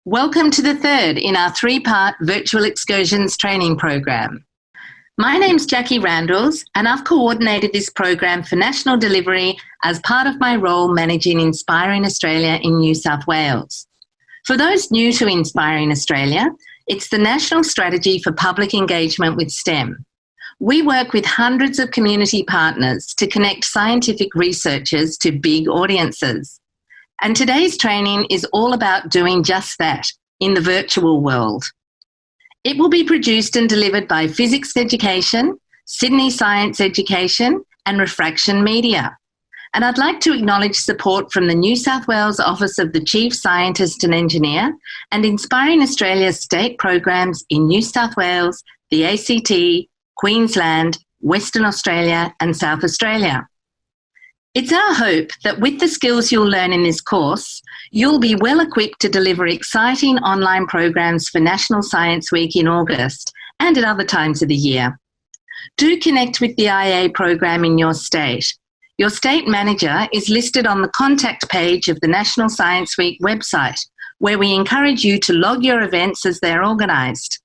Welcome to the third in our three-part Virtual Excursions training program. My name's Jackie Randalls and I've coordinated this program for national delivery as part of my role managing Inspiring Australia in New South Wales. For those new to Inspiring Australia, it's the national strategy for public engagement with STEM. We work with hundreds of community partners to connect scientific researchers to big audiences. And today's training is all about doing just that in the virtual world. It will be produced and delivered by Fizzics Education, Sydney Science Education and Refraction Media. And I'd like to acknowledge support from the New South Wales Office of the Chief Scientist and Engineer and Inspiring Australia's state programs in New South Wales, the ACT, Queensland, Western Australia and South Australia. It's our hope that with the skills you'll learn in this course, you'll be well equipped to deliver exciting online programs for National Science Week in August and at other times of the year. Do connect with the IA program in your state. Your state manager is listed on the contact page of the National Science Week website, where we encourage you to log your events as they're organised.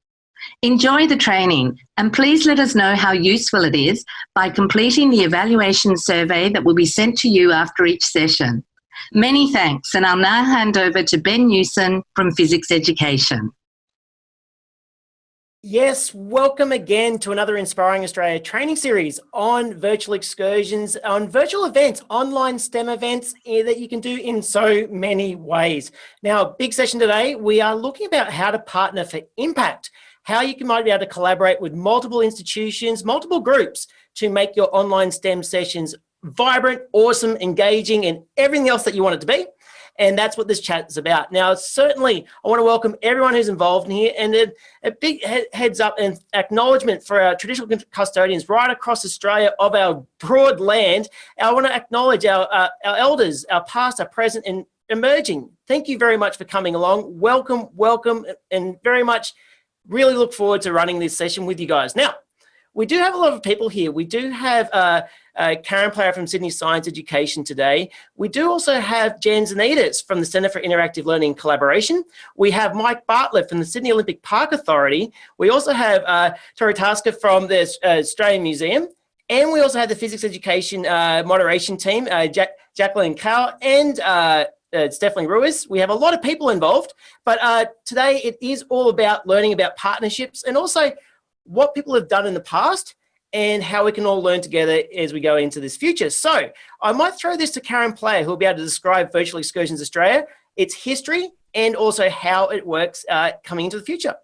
Enjoy the training and please let us know how useful it is by completing the evaluation survey that will be sent to you after each session. Many thanks, and I'll now hand over to Ben Newson from Fizzics Education. Yes, welcome again to another Inspiring Australia training series on virtual excursions, on virtual events, online STEM events that you can do in so many ways. Now, big session today, we are looking about how to partner for impact, how you might be able to collaborate with multiple institutions, multiple groups to make your online STEM sessions vibrant, awesome, engaging, and everything else that you want it to be. And that's what this chat is about. Now, certainly, I want to welcome everyone who's involved in here and a big heads up and acknowledgement for our traditional custodians right across Australia of our broad land. I want to acknowledge our elders, our past, our present, and emerging. Thank you very much for coming along. Welcome, welcome, and very much really look forward to running this session with you guys. Now, we do have a lot of people here. We do have Karen Player from Sydney Science Education today. We do also have Jan Zanitas from the Centre for Interactive Learning and Collaboration. We have Mike Bartlett from the Sydney Olympic Park Authority. We also have Tori Tasker from the Australian Museum. And we also have the Fizzics Education moderation team, Jacqueline Cow and Stephanie Ruiz. We have a lot of people involved, but today it is all about learning about partnerships and also what people have done in the past and how we can all learn together as we go into this future. So I might throw this to Karen Player, who will be able to describe Virtual Excursions Australia, its history, and also how it works coming into the future.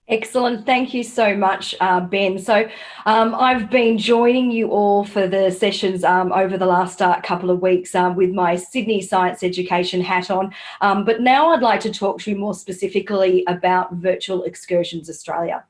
Excellent. Thank you so much, Ben. So I've been joining you all for the sessions over the last couple of weeks with my Sydney Science Education hat on. But now I'd like to talk to you more specifically about Virtual Excursions Australia.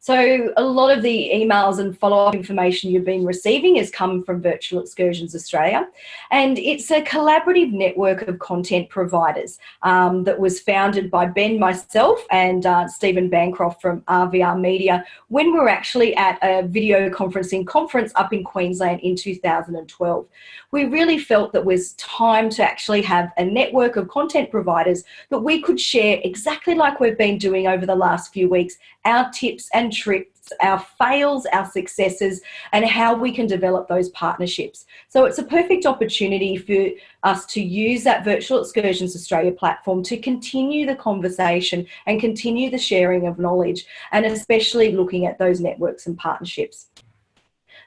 So a lot of the emails and follow-up information you've been receiving has come from Virtual Excursions Australia. And it's a collaborative network of content providers that was founded by Ben, myself, and Stephen Bancroft from RVR Media when we were actually at a video conferencing conference up in Queensland in 2012. We really felt that it was time to actually have a network of content providers that we could share exactly like we've been doing over the last few weeks, our tips and tricks, our fails, our successes, and how we can develop those partnerships. So it's a perfect opportunity for us to use that Virtual Excursions Australia platform to continue the conversation and continue the sharing of knowledge, and especially looking at those networks and partnerships.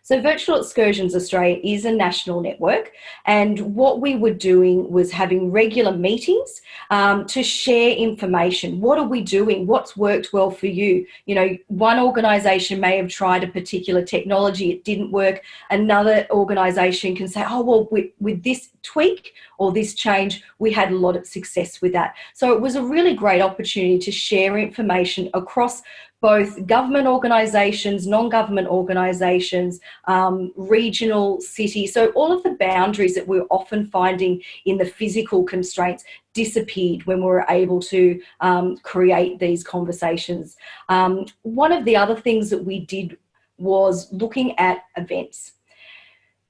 So Virtual Excursions Australia is a national network, and what we were doing was having regular meetings to share information. What are we doing? What's worked well for you? You know, one organisation may have tried a particular technology, it didn't work. Another organisation can say, oh, well, with this tweak or this change, we had a lot of success with that. So it was a really great opportunity to share information across both government organisations, non-government organisations, regional, city. So all of the boundaries that we're often finding in the physical constraints disappeared when we were able to create these conversations. One of the other things that we did was looking at events,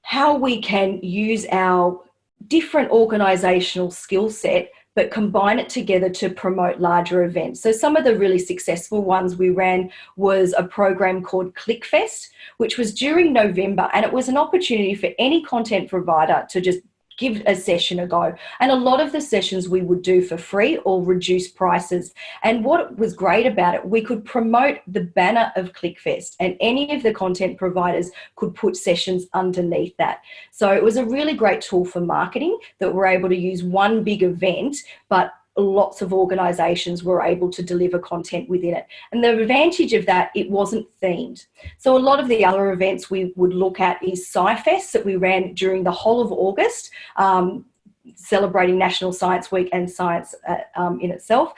how we can use our different organisational skill set, but combine it together to promote larger events. So some of the really successful ones we ran was a program called ClickFest, which was during November, and it was an opportunity for any content provider to just give a session a go. And a lot of the sessions we would do for free or reduced prices. And what was great about it, we could promote the banner of ClickFest, and any of the content providers could put sessions underneath that. So it was a really great tool for marketing that we're able to use one big event, but lots of organisations were able to deliver content within it. And the advantage of that, it wasn't themed. So a lot of the other events we would look at is SciFest that we ran during the whole of August, celebrating National Science Week and science in itself.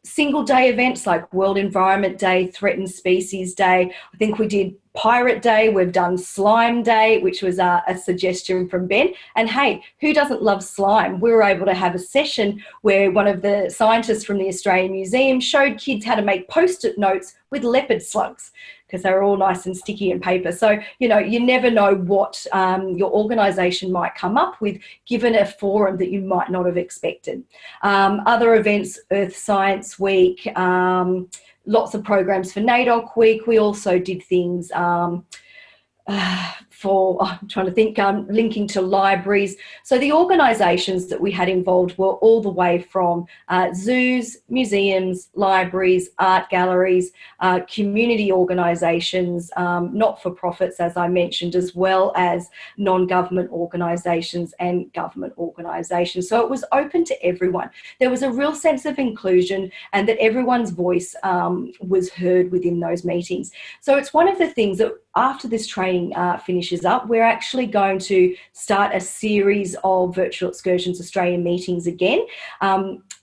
Single day events like World Environment Day, Threatened Species Day. I think we did Pirate Day. We've done Slime Day, which was a suggestion from Ben. And hey, who doesn't love slime? We were able to have a session where one of the scientists from the Australian Museum showed kids how to make post-it notes with leopard slugs, because they were all nice and sticky in paper. So, you know, you never know what your organisation might come up with given a forum that you might not have expected. Other events, Earth Science Week, lots of programs for NAIDOC Week. We also did things I'm trying to think, linking to libraries. So the organisations that we had involved were all the way from zoos, museums, libraries, art galleries, community organisations, not-for-profits, as I mentioned, as well as non-government organisations and government organisations. So it was open to everyone. There was a real sense of inclusion and that everyone's voice was heard within those meetings. So it's one of the things that after this training finishes up, we're actually going to start a series of Virtual Excursions Australia meetings again.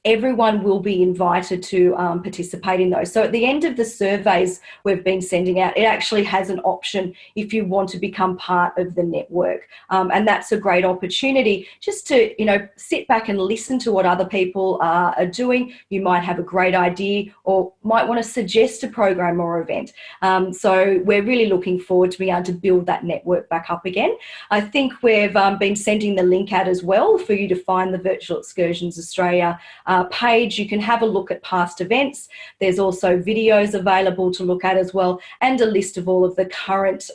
Everyone will be invited to participate in those. So at the end of the surveys we've been sending out, it actually has an option if you want to become part of the network. And that's a great opportunity just to, you know, sit back and listen to what other people are doing. You might have a great idea or might want to suggest a program or event. So we're really looking forward to being able to build that network back up again. I think we've been sending the link out as well for you to find the Virtual Excursions Australia page. You can have a look at past events. There's also videos available to look at as well, and a list of all of the current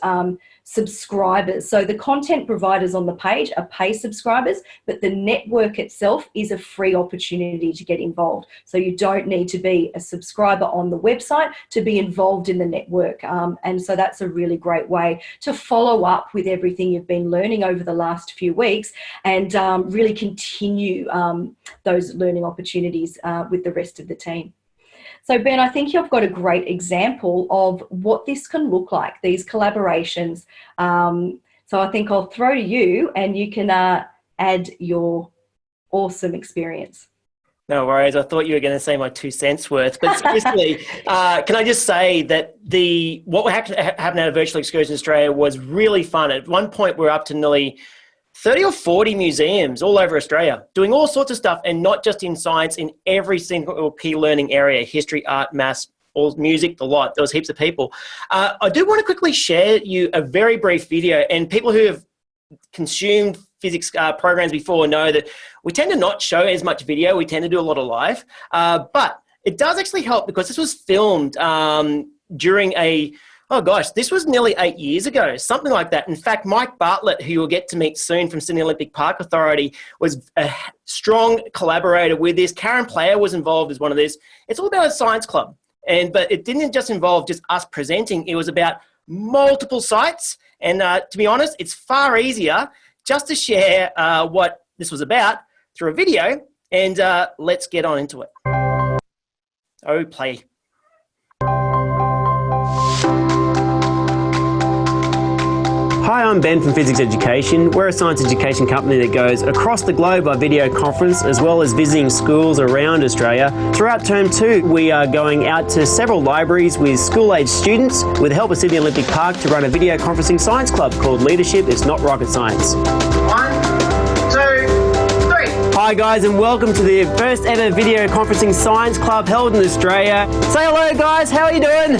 subscribers. So the content providers on the page are paid subscribers, but the network itself is a free opportunity to get involved. So you don't need to be a subscriber on the website to be involved in the network. And so that's a really great way to follow up with everything you've been learning over the last few weeks and really continue those learning opportunities with the rest of the team. So Ben, I think you've got a great example of what this can look like, these collaborations. So I think I'll throw to you and you can add your awesome experience. No worries. I thought you were going to say my 2 cents worth, but seriously, can I just say that what happened at Virtual Excursions Australia was really fun. At one point, we were up to nearly 30 or 40 museums all over Australia doing all sorts of stuff, and not just in science, in every single key learning area, history, art, maths, all music, the lot. There was heaps of people. I do want to quickly share you a very brief video, and people who have consumed physics programs before know that we tend to not show as much video. We tend to do a lot of live, but it does actually help because this was filmed during oh gosh, this was nearly 8 years ago, something like that. In fact, Mike Bartlett, who you'll get to meet soon from Sydney Olympic Park Authority, was a strong collaborator with this. Karen Player was involved as one of this. It's all about a science club. But it didn't just involve just us presenting. It was about multiple sites. And to be honest, it's far easier just to share what this was about through a video. And let's get on into it. Oh, play. Hi, I'm Ben from Fizzics Education. We're a science education company that goes across the globe by video conference, as well as visiting schools around Australia. Throughout Term 2, we are going out to several libraries with school-age students with the help of Sydney Olympic Park to run a video conferencing science club called Leadership It's Not Rocket Science. 1, 2, 3. Hi guys, and welcome to the first ever video conferencing science club held in Australia. Say hello guys, how are you doing?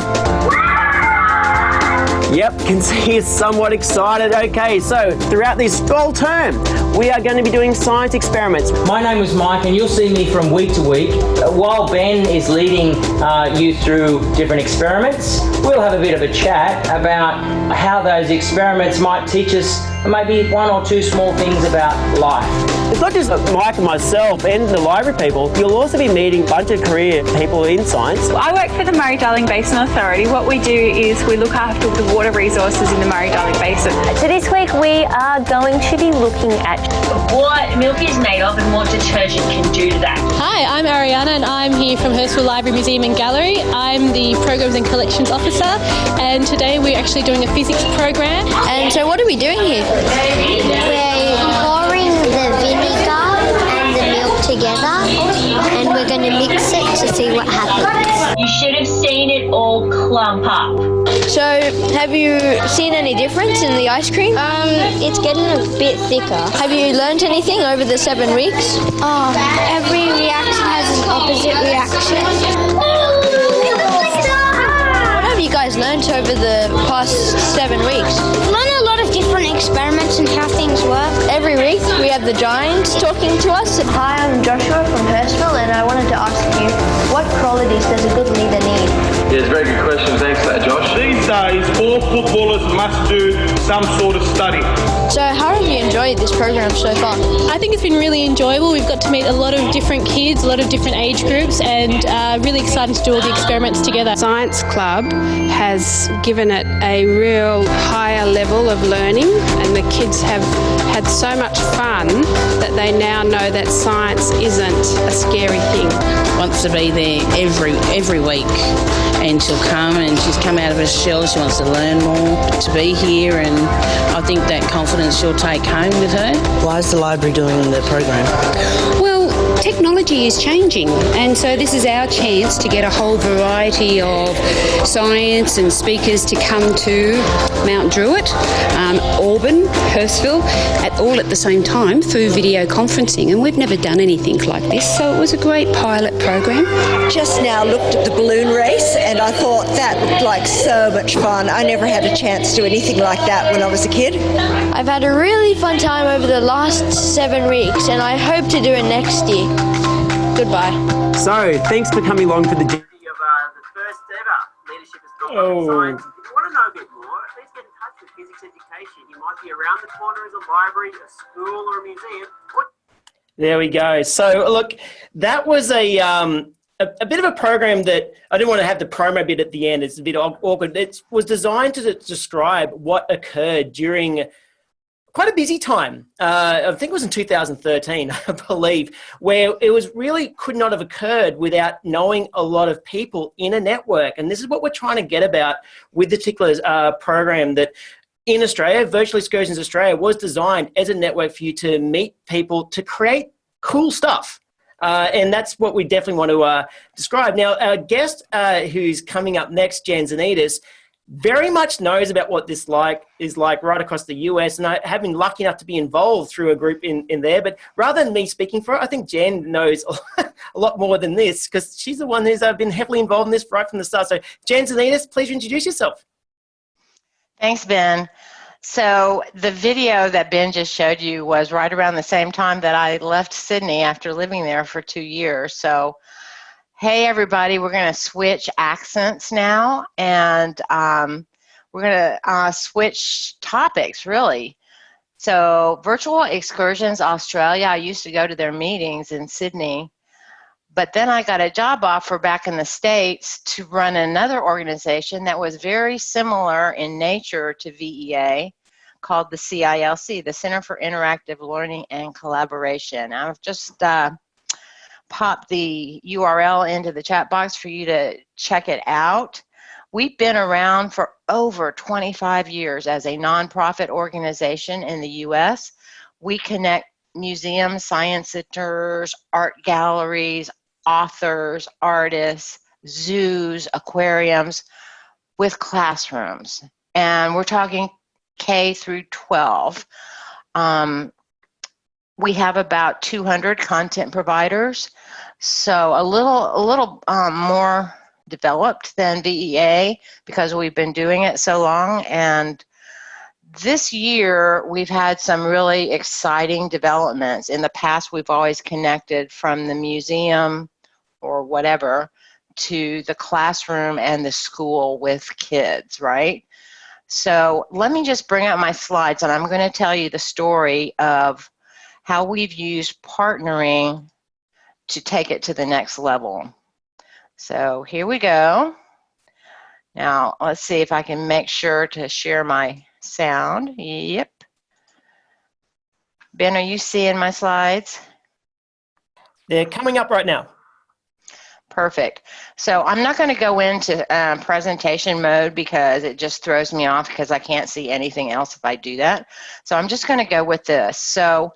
Yep, can see you're somewhat excited. Okay, so throughout this whole term, we are going to be doing science experiments. My name is Mike, and you'll see me from week to week. While Ben is leading you through different experiments, we'll have a bit of a chat about how those experiments might teach us maybe one or two small things about life. It's not just Mike and myself and the library people. You'll also be meeting a bunch of career people in science. I work for the Murray-Darling Basin Authority. What we do is we look after the water resources in the Murray-Darling Basin. So this week we are going to be looking at what milk is made of and what detergent can do to that. Hi, I'm Ariana and I'm here from Hurstville Library, Museum and Gallery. I'm the Programs and Collections Officer, and today we're actually doing a physics program. And so what are we doing here? We're pouring the vinegar and the milk together, and we're going to mix it to see what happens. You should have seen it all clump up. So have you seen any difference in the ice cream? It's getting a bit thicker. Have you learnt anything over the 7 weeks? Every reaction has an opposite reaction. What have you guys learnt over the past 7 weeks? Learn a lot of different experiments and how things work. Every week we have the giants talking to us. Hi, I'm Joshua from Hurstville, and I wanted to ask you, what qualities does a good leader need? Yeah, it's a very good question. Thanks for that, Josh. These days, all footballers must do some sort of study. So how have you enjoyed this program so far? I think it's been really enjoyable. We've got to meet a lot of different kids, a lot of different age groups, and really excited to do all the experiments together. Science Club has given it a real higher level of learning, and the kids have had so much fun that they now know that science isn't a scary thing. Wants to be there every week, and she'll come and she's come out of her shell. She wants to learn more, to be here, and I think that confidence she'll take home with her. Why is the library doing the program? Well, technology is changing, and so this is our chance to get a whole variety of science and speakers to come to Mount Druitt, Auburn, Hurstville, all at the same time through video conferencing, and we've never done anything like this, so it was a great pilot program. Just now looked at the balloon race and I thought that looked like so much fun. I never had a chance to do anything like that when I was a kid. I've had a really fun time over the last 7 weeks, and I hope to do it next year. Goodbye. So, thanks for coming along to the journey of the first ever Leadership is Built on Science. If you want to know a bit more, please get in touch with Fizzics Education. You might be around the corner as a library, a school or a museum. There we go. So look, that was a bit of a program that I didn't want to have the promo bit at the end. It's a bit awkward. It was designed to describe what occurred during quite a busy time. I think it was in 2013, I believe, where it was really could not have occurred without knowing a lot of people in a network. And this is what we're trying to get about with the particular program that in Australia, Virtual Excursions Australia was designed as a network for you to meet people to create cool stuff. And that's what we definitely want to describe. Now, our guest who's coming up next, Jen Zanitas, very much knows about what this is like right across the US, and I have been lucky enough to be involved through a group in there. But rather than me speaking for her, I think Jen knows a lot more than this, because she's the one who's been heavily involved in this right from the start. So Jen Zanitas, please introduce yourself. Thanks, Ben. So the video that Ben just showed you was right around the same time that I left Sydney after living there for 2 years. So, hey everybody, we're going to switch accents now, and we're going to switch topics, really. So Virtual Excursions Australia, I used to go to their meetings in Sydney, but then I got a job offer back in the States to run another organization that was very similar in nature to VEA, called the CILC, the Center for Interactive Learning and Collaboration. I've just popped the URL into the chat box for you to check it out. We've been around for over 25 years as a nonprofit organization in the US. We connect museums, science centers, art galleries, authors, artists, zoos, aquariums with classrooms. And we're talking K through 12. We have about 200 content providers, so a little more developed than VEA because we've been doing it so long. And This year, we've had some really exciting developments. In the past, we've always connected from the museum or whatever to the classroom and the school with kids, right? So let me just bring up my slides, and I'm going to tell you the story of how we've used partnering to take it to the next level. So here we go. Now, let's see if I can make sure to share my sound. Yep. Ben, are you seeing my slides? They're coming up right now. Perfect. So I'm not going to go into presentation mode because it just throws me off because I can't see anything else if I do that. So I'm just going to go with this. So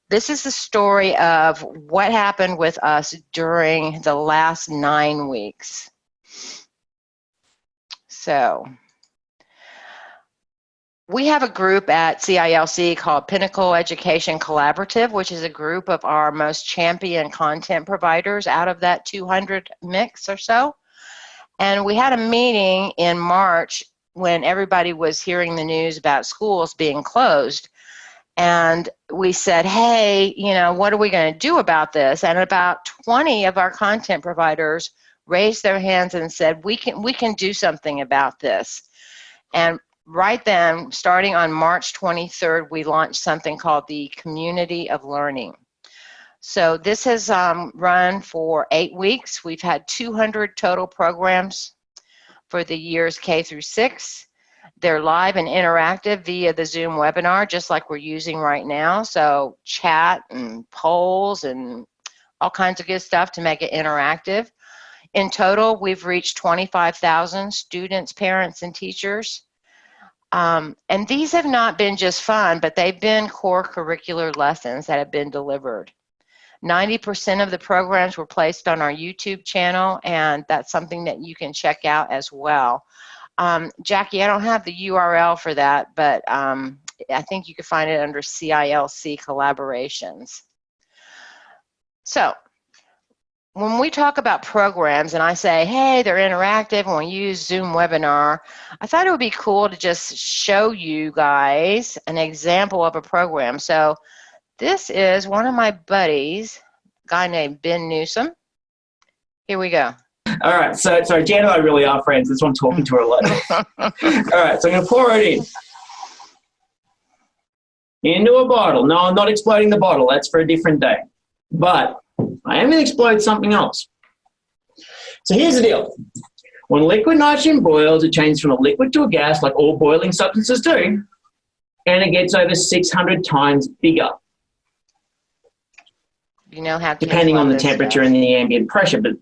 this is the story of what happened with us during the last 9 weeks. So we have a group at CILC called Pinnacle Education Collaborative, which is a group of our most champion content providers out of that 200 mix or so. And we had a meeting in March when everybody was hearing the news about schools being closed. And we said, hey, you know, what are we going to do about this? And about 20 of our content providers raised their hands and said, we can do something about this. And right then, starting on March 23rd, we launched something called the Community of Learning. So this has run for 8 weeks. We've had 200 total programs for the years K through 6. They're live and interactive via the Zoom webinar, just like we're using right now. So chat and polls and all kinds of good stuff to make it interactive. In total, we've reached 25,000 students, parents, and teachers. And these have not been just fun, but they've been core curricular lessons that have been delivered. 90% of the programs were placed on our YouTube channel, and that's something that you can check out as well. Jackie, I don't have the URL for that, but I think you can find it under CILC Collaborations. So when we talk about programs and I say, hey, they're interactive and we use Zoom webinar, I thought it would be cool to just show you guys an example of a program. So this is one of my buddies, a guy named Ben Newsom. Here we go. All right, so Jan and I really are friends. That's why I'm talking to her a lot. All right, so I'm going to pour it into a bottle. No, I'm not exploding the bottle. That's for a different day. But I am going to explode something else. So here's the deal. When liquid nitrogen boils, it changes from a liquid to a gas, like all boiling substances do, and it gets over 600 times bigger. You know how depending on the temperature and the ambient pressure, but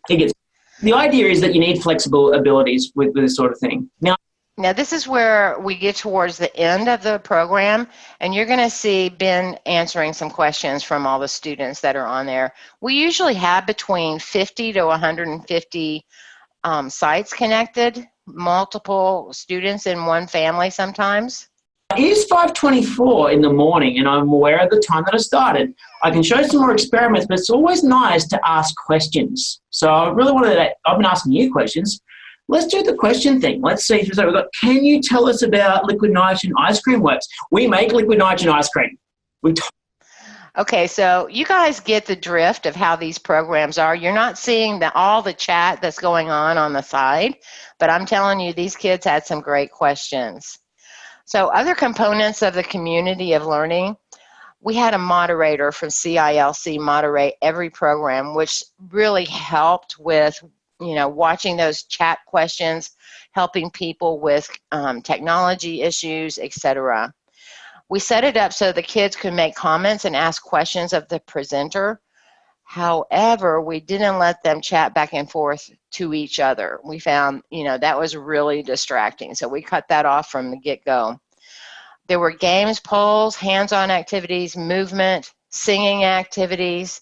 it gets. The idea is that you need flexible abilities with this sort of thing. Now this is where we get towards the end of the program, and you're going to see Ben answering some questions from all the students that are on there. We usually have between 50 to 150 sites connected, multiple students in one family sometimes. It is 5:24 in the morning, and I'm aware of the time that I started. I can show some more experiments, but it's always nice to ask questions. So I really wanted to, I've been asking you questions. Let's do the question thing. Let's see. So we've got, can you tell us about liquid nitrogen ice cream works? We make liquid nitrogen ice cream. Okay, so you guys get the drift of how these programs are. You're not seeing all the chat that's going on the side, but I'm telling you, these kids had some great questions. So other components of the community of learning, we had a moderator from CILC moderate every program, which really helped with, you know, watching those chat questions, helping people with technology issues, etc. We set it up so the kids could make comments and ask questions of the presenter. However, we didn't let them chat back and forth to each other. We found, you know, that was really distracting. So we cut that off from the get-go. There were games, polls, hands-on activities, movement, singing activities.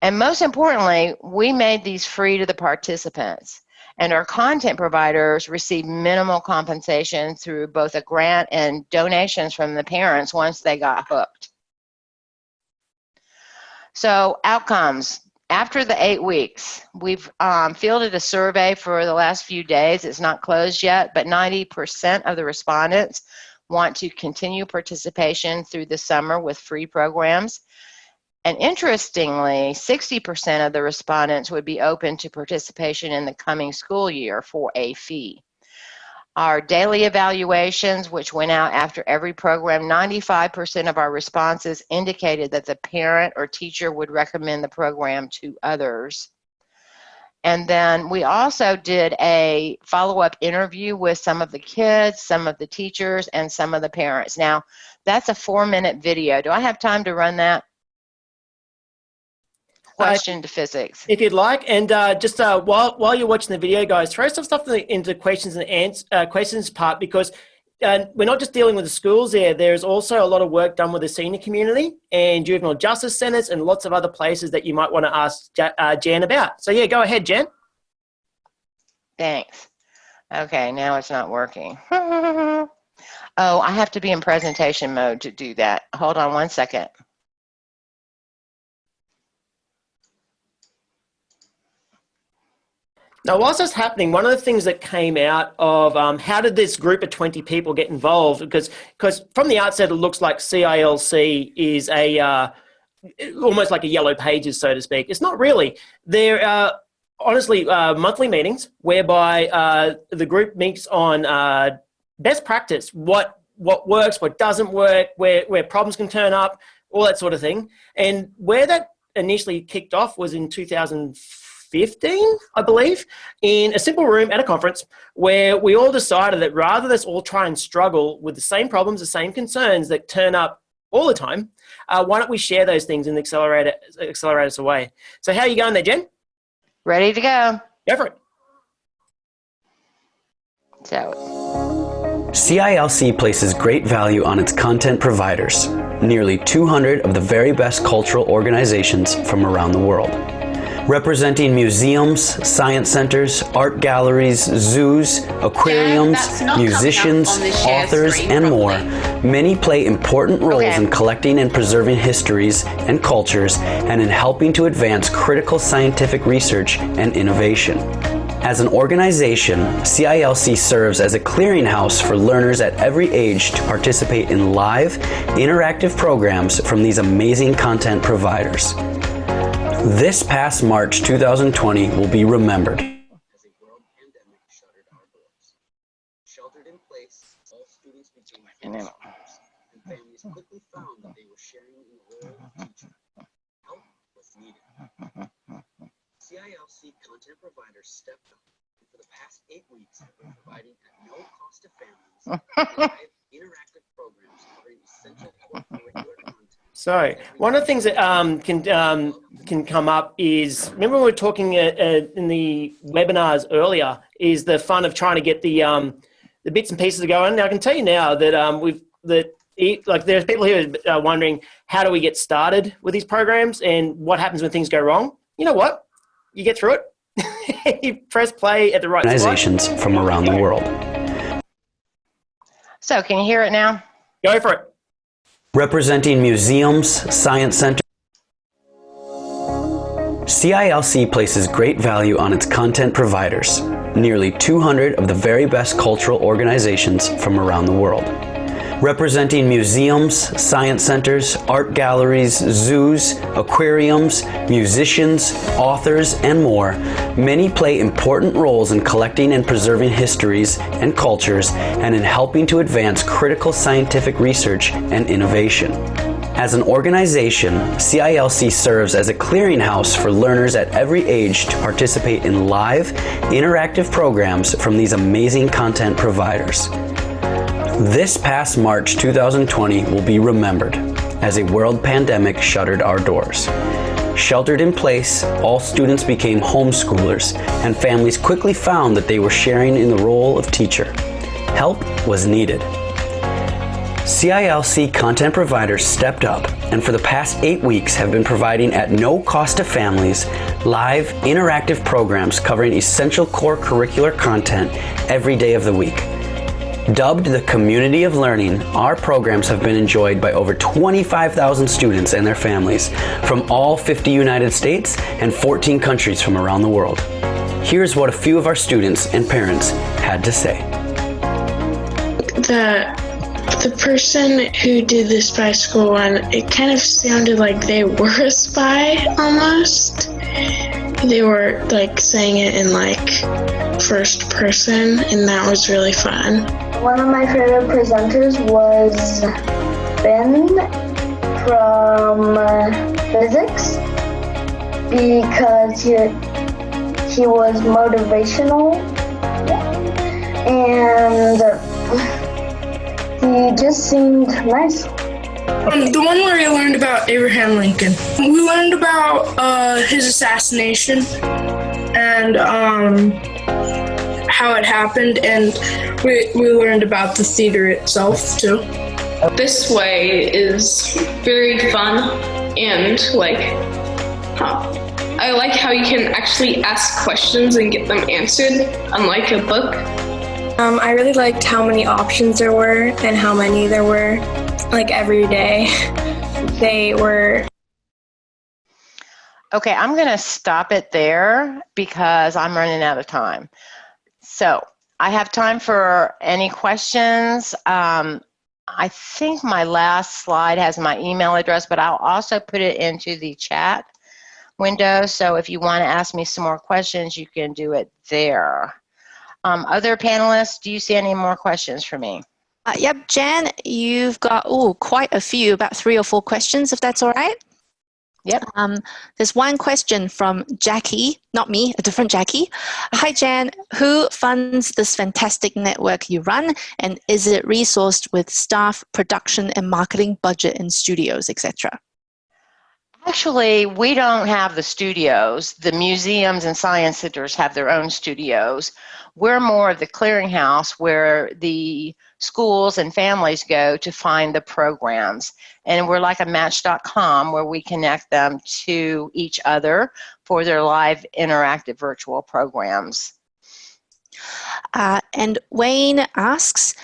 And most importantly, we made these free to the participants. And our content providers received minimal compensation through both a grant and donations from the parents once they got hooked. So outcomes, after the 8 weeks, we've fielded a survey for the last few days. It's not closed yet, but 90% of the respondents want to continue participation through the summer with free programs. And interestingly, 60% of the respondents would be open to participation in the coming school year for a fee. Our daily evaluations, which went out after every program, 95% of our responses indicated that the parent or teacher would recommend the program to others. And then we also did a follow-up interview with some of the kids, some of the teachers, and some of the parents. Now, that's a 4-minute video. Do I have time to run that? Question to Fizzics. If you'd like, and just while you're watching the video, guys, throw some stuff into questions and questions part, because we're not just dealing with the schools there. There's also a lot of work done with the senior community and juvenile justice centres and lots of other places that you might want to ask Jen about. So yeah, go ahead, Jen. Thanks. Okay, now it's not working. Oh, I have to be in presentation mode to do that. Hold on one second. Now, whilst that's happening, one of the things that came out of how did this group of 20 people get involved? Because from the outset, it looks like CILC is almost like a yellow pages, so to speak. It's not really. They're honestly monthly meetings whereby the group meets on best practice, what works, what doesn't work, where problems can turn up, all that sort of thing. And where that initially kicked off was in 2015, I believe, in a simple room at a conference where we all decided that rather than us all try and struggle with the same problems, the same concerns that turn up all the time, why don't we share those things and accelerate us away? So how are you going there, Jen? Ready to go. Go for it. So, CILC places great value on its content providers, nearly 200 of the very best cultural organizations from around the world. Representing museums, science centers, art galleries, zoos, aquariums, musicians, authors, and more, many play important roles in collecting and preserving histories and cultures and in helping to advance critical scientific research and innovation. As an organization, CILC serves as a clearinghouse for learners at every age to participate in live, interactive programs from these amazing content providers. This past March 2020 will be remembered. As a world pandemic shuttered our doors. Sheltered in place, all students became and families quickly found that they were sharing in the role of teacher. Help was needed. CILC content providers stepped up and for the past 8 weeks have been providing at no cost to families live interactive programs covering essential core curricular content. So one of the things that can come up is, remember we were talking in the webinars earlier, is the fun of trying to get the bits and pieces to go in. Now I can tell you now that there's people here wondering how do we get started with these programs and what happens when things go wrong. You know what? You get through it. You press play at the right organizations spot. From around the world. So can you hear it now? Go for it. Representing museums, science centers. CILC places great value on its content providers, nearly 200 of the very best cultural organizations from around the world. Representing museums, science centers, art galleries, zoos, aquariums, musicians, authors, and more, many play important roles in collecting and preserving histories and cultures and in helping to advance critical scientific research and innovation. As an organization, CILC serves as a clearinghouse for learners at every age to participate in live, interactive programs from these amazing content providers. This past March 2020 will be remembered as a world pandemic shuttered our doors. Sheltered in place, all students became homeschoolers, and families quickly found that they were sharing in the role of teacher. Help was needed. CILC content providers stepped up and for the past 8 weeks have been providing at no cost to families live, interactive programs covering essential core curricular content every day of the week. Dubbed the Community of Learning, our programs have been enjoyed by over 25,000 students and their families from all 50 United States and 14 countries from around the world. Here's what a few of our students and parents had to say. The person who did the spy school one, it kind of sounded like they were a spy almost. They were like saying it in like first person, and that was really fun. One of my favorite presenters was Ben from physics because he was motivational and he just seemed nice. The one where I learned about Abraham Lincoln. We learned about his assassination and how it happened, and we learned about the theater itself too. This way is very fun and I like how you can actually ask questions and get them answered, unlike a book. I really liked how many options there were and how many there were, like every day. They were. Okay, I'm going to stop it there because I'm running out of time. So I have time for any questions. I think my last slide has my email address, but I'll also put it into the chat window. So if you want to ask me some more questions, you can do it there. Other panelists, do you see any more questions for me? Yep, Jan, you've got quite a few, about 3 or 4 questions, if that's all right. Yep. There's one question from Jackie, not me, a different Jackie. Hi, Jan. Who funds this fantastic network you run, and is it resourced with staff, production, and marketing budget and studios, etc.? Actually, we don't have the studios. The museums and science centers have their own studios. We're more of the clearinghouse where the schools and families go to find the programs. And we're like a Match.com where we connect them to each other for their live interactive virtual programs. And Wayne asks,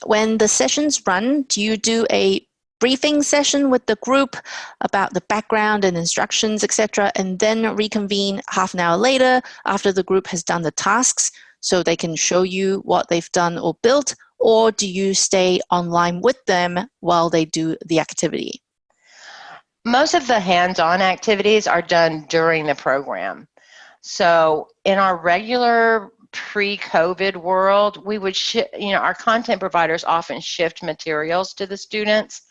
when the sessions run, do you do a briefing session with the group about the background and instructions, etc., and then reconvene half an hour later after the group has done the tasks so they can show you what they've done or built, or do you stay online with them while they do the activity? Most of the hands-on activities are done during the program. So in our regular pre-COVID world, we would our content providers often shift materials to the students.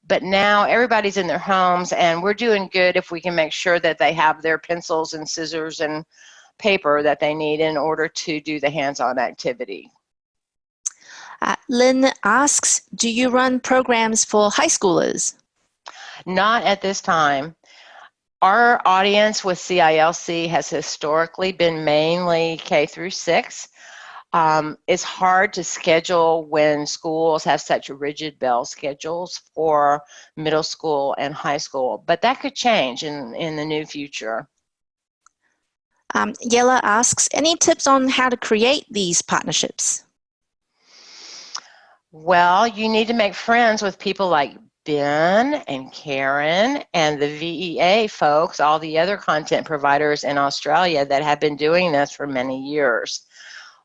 But now everybody's in their homes, and we're doing good if we can make sure that they have their pencils and scissors and paper that they need in order to do the hands-on activity. Lynn asks, do you run programs for high schoolers? Not at this time. Our audience with CILC has historically been mainly K through 6. It's hard to schedule when schools have such rigid bell schedules for middle school and high school, but that could change in the new future. Yella asks, any tips on how to create these partnerships? Well, you need to make friends with people like Ben and Karen and the VEA folks, all the other content providers in Australia that have been doing this for many years.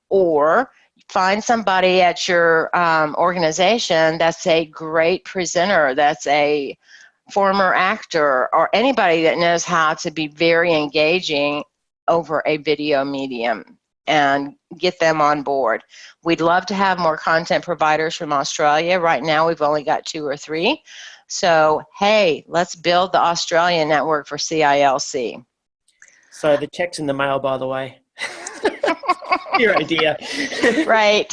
Or find somebody at your organization that's a great presenter, that's a former actor, or anybody that knows how to be very engaging over a video medium, and get them on board. We'd love to have more content providers from Australia. Right now we've only got 2 or 3. So hey, let's build the Australian network for CILC. So the check's in the mail, by the way. Your idea. Right.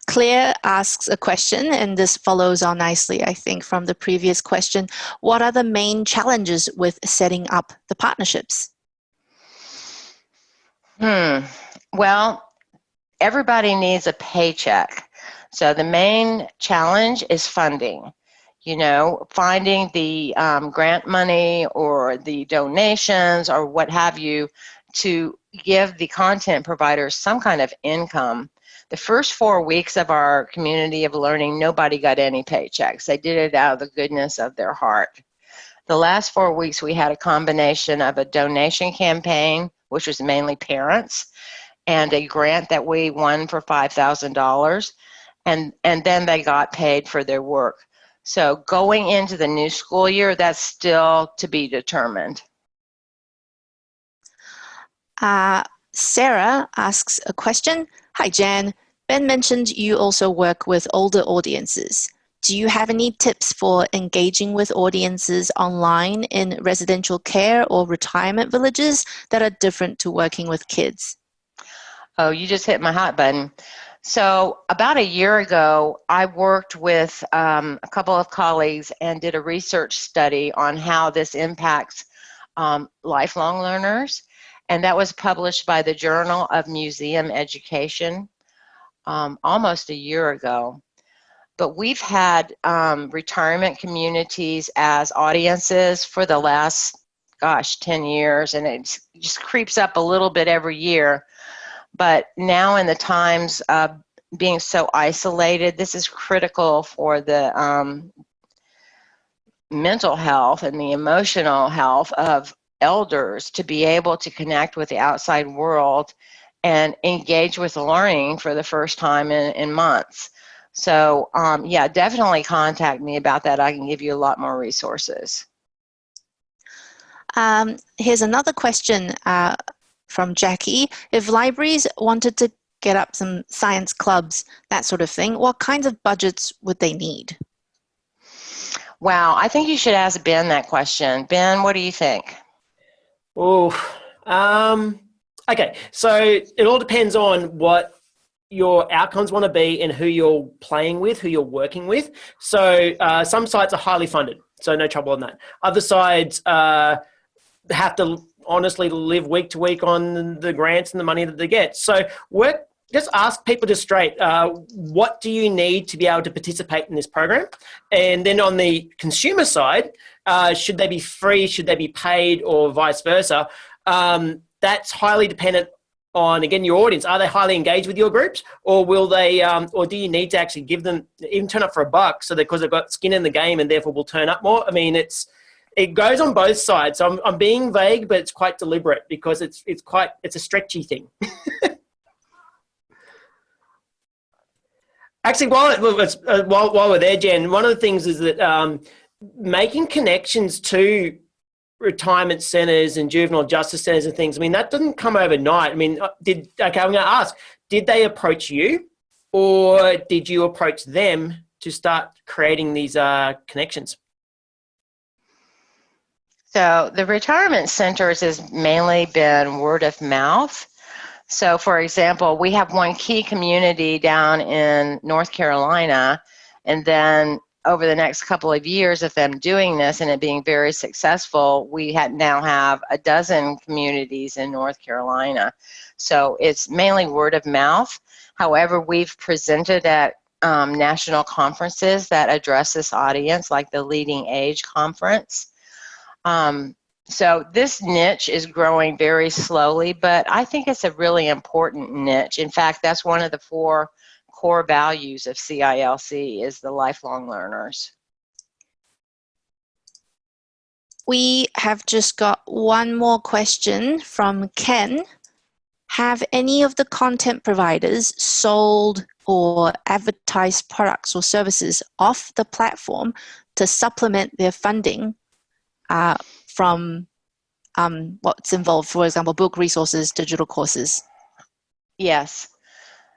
Claire asks a question, and this follows on nicely, I think, from the previous question. What are the main challenges with setting up the partnerships? Well, everybody needs a paycheck. So the main challenge is funding. You know, finding the grant money or the donations or what have you to give the content providers some kind of income The first 4 weeks of our community of learning, nobody got any paychecks. They did it out of the goodness of their heart. The last 4 weeks, we had a combination of a donation campaign, which was mainly parents, and a grant that we won for $5,000, and then they got paid for their work. So going into the new school year, that's still to be determined. Sarah asks a question. Hi, Jan. Ben mentioned you also work with older audiences. Do you have any tips for engaging with audiences online in residential care or retirement villages that are different to working with kids? Oh, you just hit my hot button. So about a year ago, I worked with a couple of colleagues and did a research study on how this impacts lifelong learners. And that was published by the Journal of Museum Education almost a year ago. But we've had retirement communities as audiences for the last, 10 years, and it just creeps up a little bit every year. But now in the times of being so isolated, this is critical for the mental health and the emotional health of elders to be able to connect with the outside world and engage with learning for the first time in months. So yeah, definitely contact me about that. I can give you a lot more resources. Here's another question from Jackie. If libraries wanted to get up some science clubs, that sort of thing, what kinds of budgets would they need? Wow, I think you should ask Ben that question. Ben, what do you think? Oh, okay. So it all depends on what your outcomes want to be and who you're playing with, who you're working with. So some sites are highly funded, so no trouble on that. Other sides have to honestly live week to week on the grants and the money that they get. So just ask people just straight, what do you need to be able to participate in this program? And then on the consumer side, should they be free, should they be paid, or vice versa? That's highly dependent on, again, your audience. Are they highly engaged with your groups, or will they, or do you need to actually give them, even turn up for $1 so that because they've got skin in the game and therefore will turn up more? I mean, it goes on both sides. So I'm being vague, but it's quite deliberate because it's a stretchy thing. Actually, while we're there, Jen, one of the things is that making connections to retirement centres and juvenile justice centres and things, I mean, that doesn't come overnight. I mean, I'm going to ask, did they approach you, or did you approach them to start creating these connections? So the retirement centers has mainly been word of mouth. So for example, we have one key community down in North Carolina, and then over the next couple of years of them doing this and it being very successful, we now have a dozen communities in North Carolina. So it's mainly word of mouth. However, we've presented at national conferences that address this audience, like the Leading Age Conference. So this niche is growing very slowly, but I think it's a really important niche. In fact, that's one of the 4 core values of CILC is the lifelong learners. We have just got one more question from Ken. Have any of the content providers sold or advertised products or services off the platform to supplement their funding from what's involved, for example, book resources, digital courses? Yes,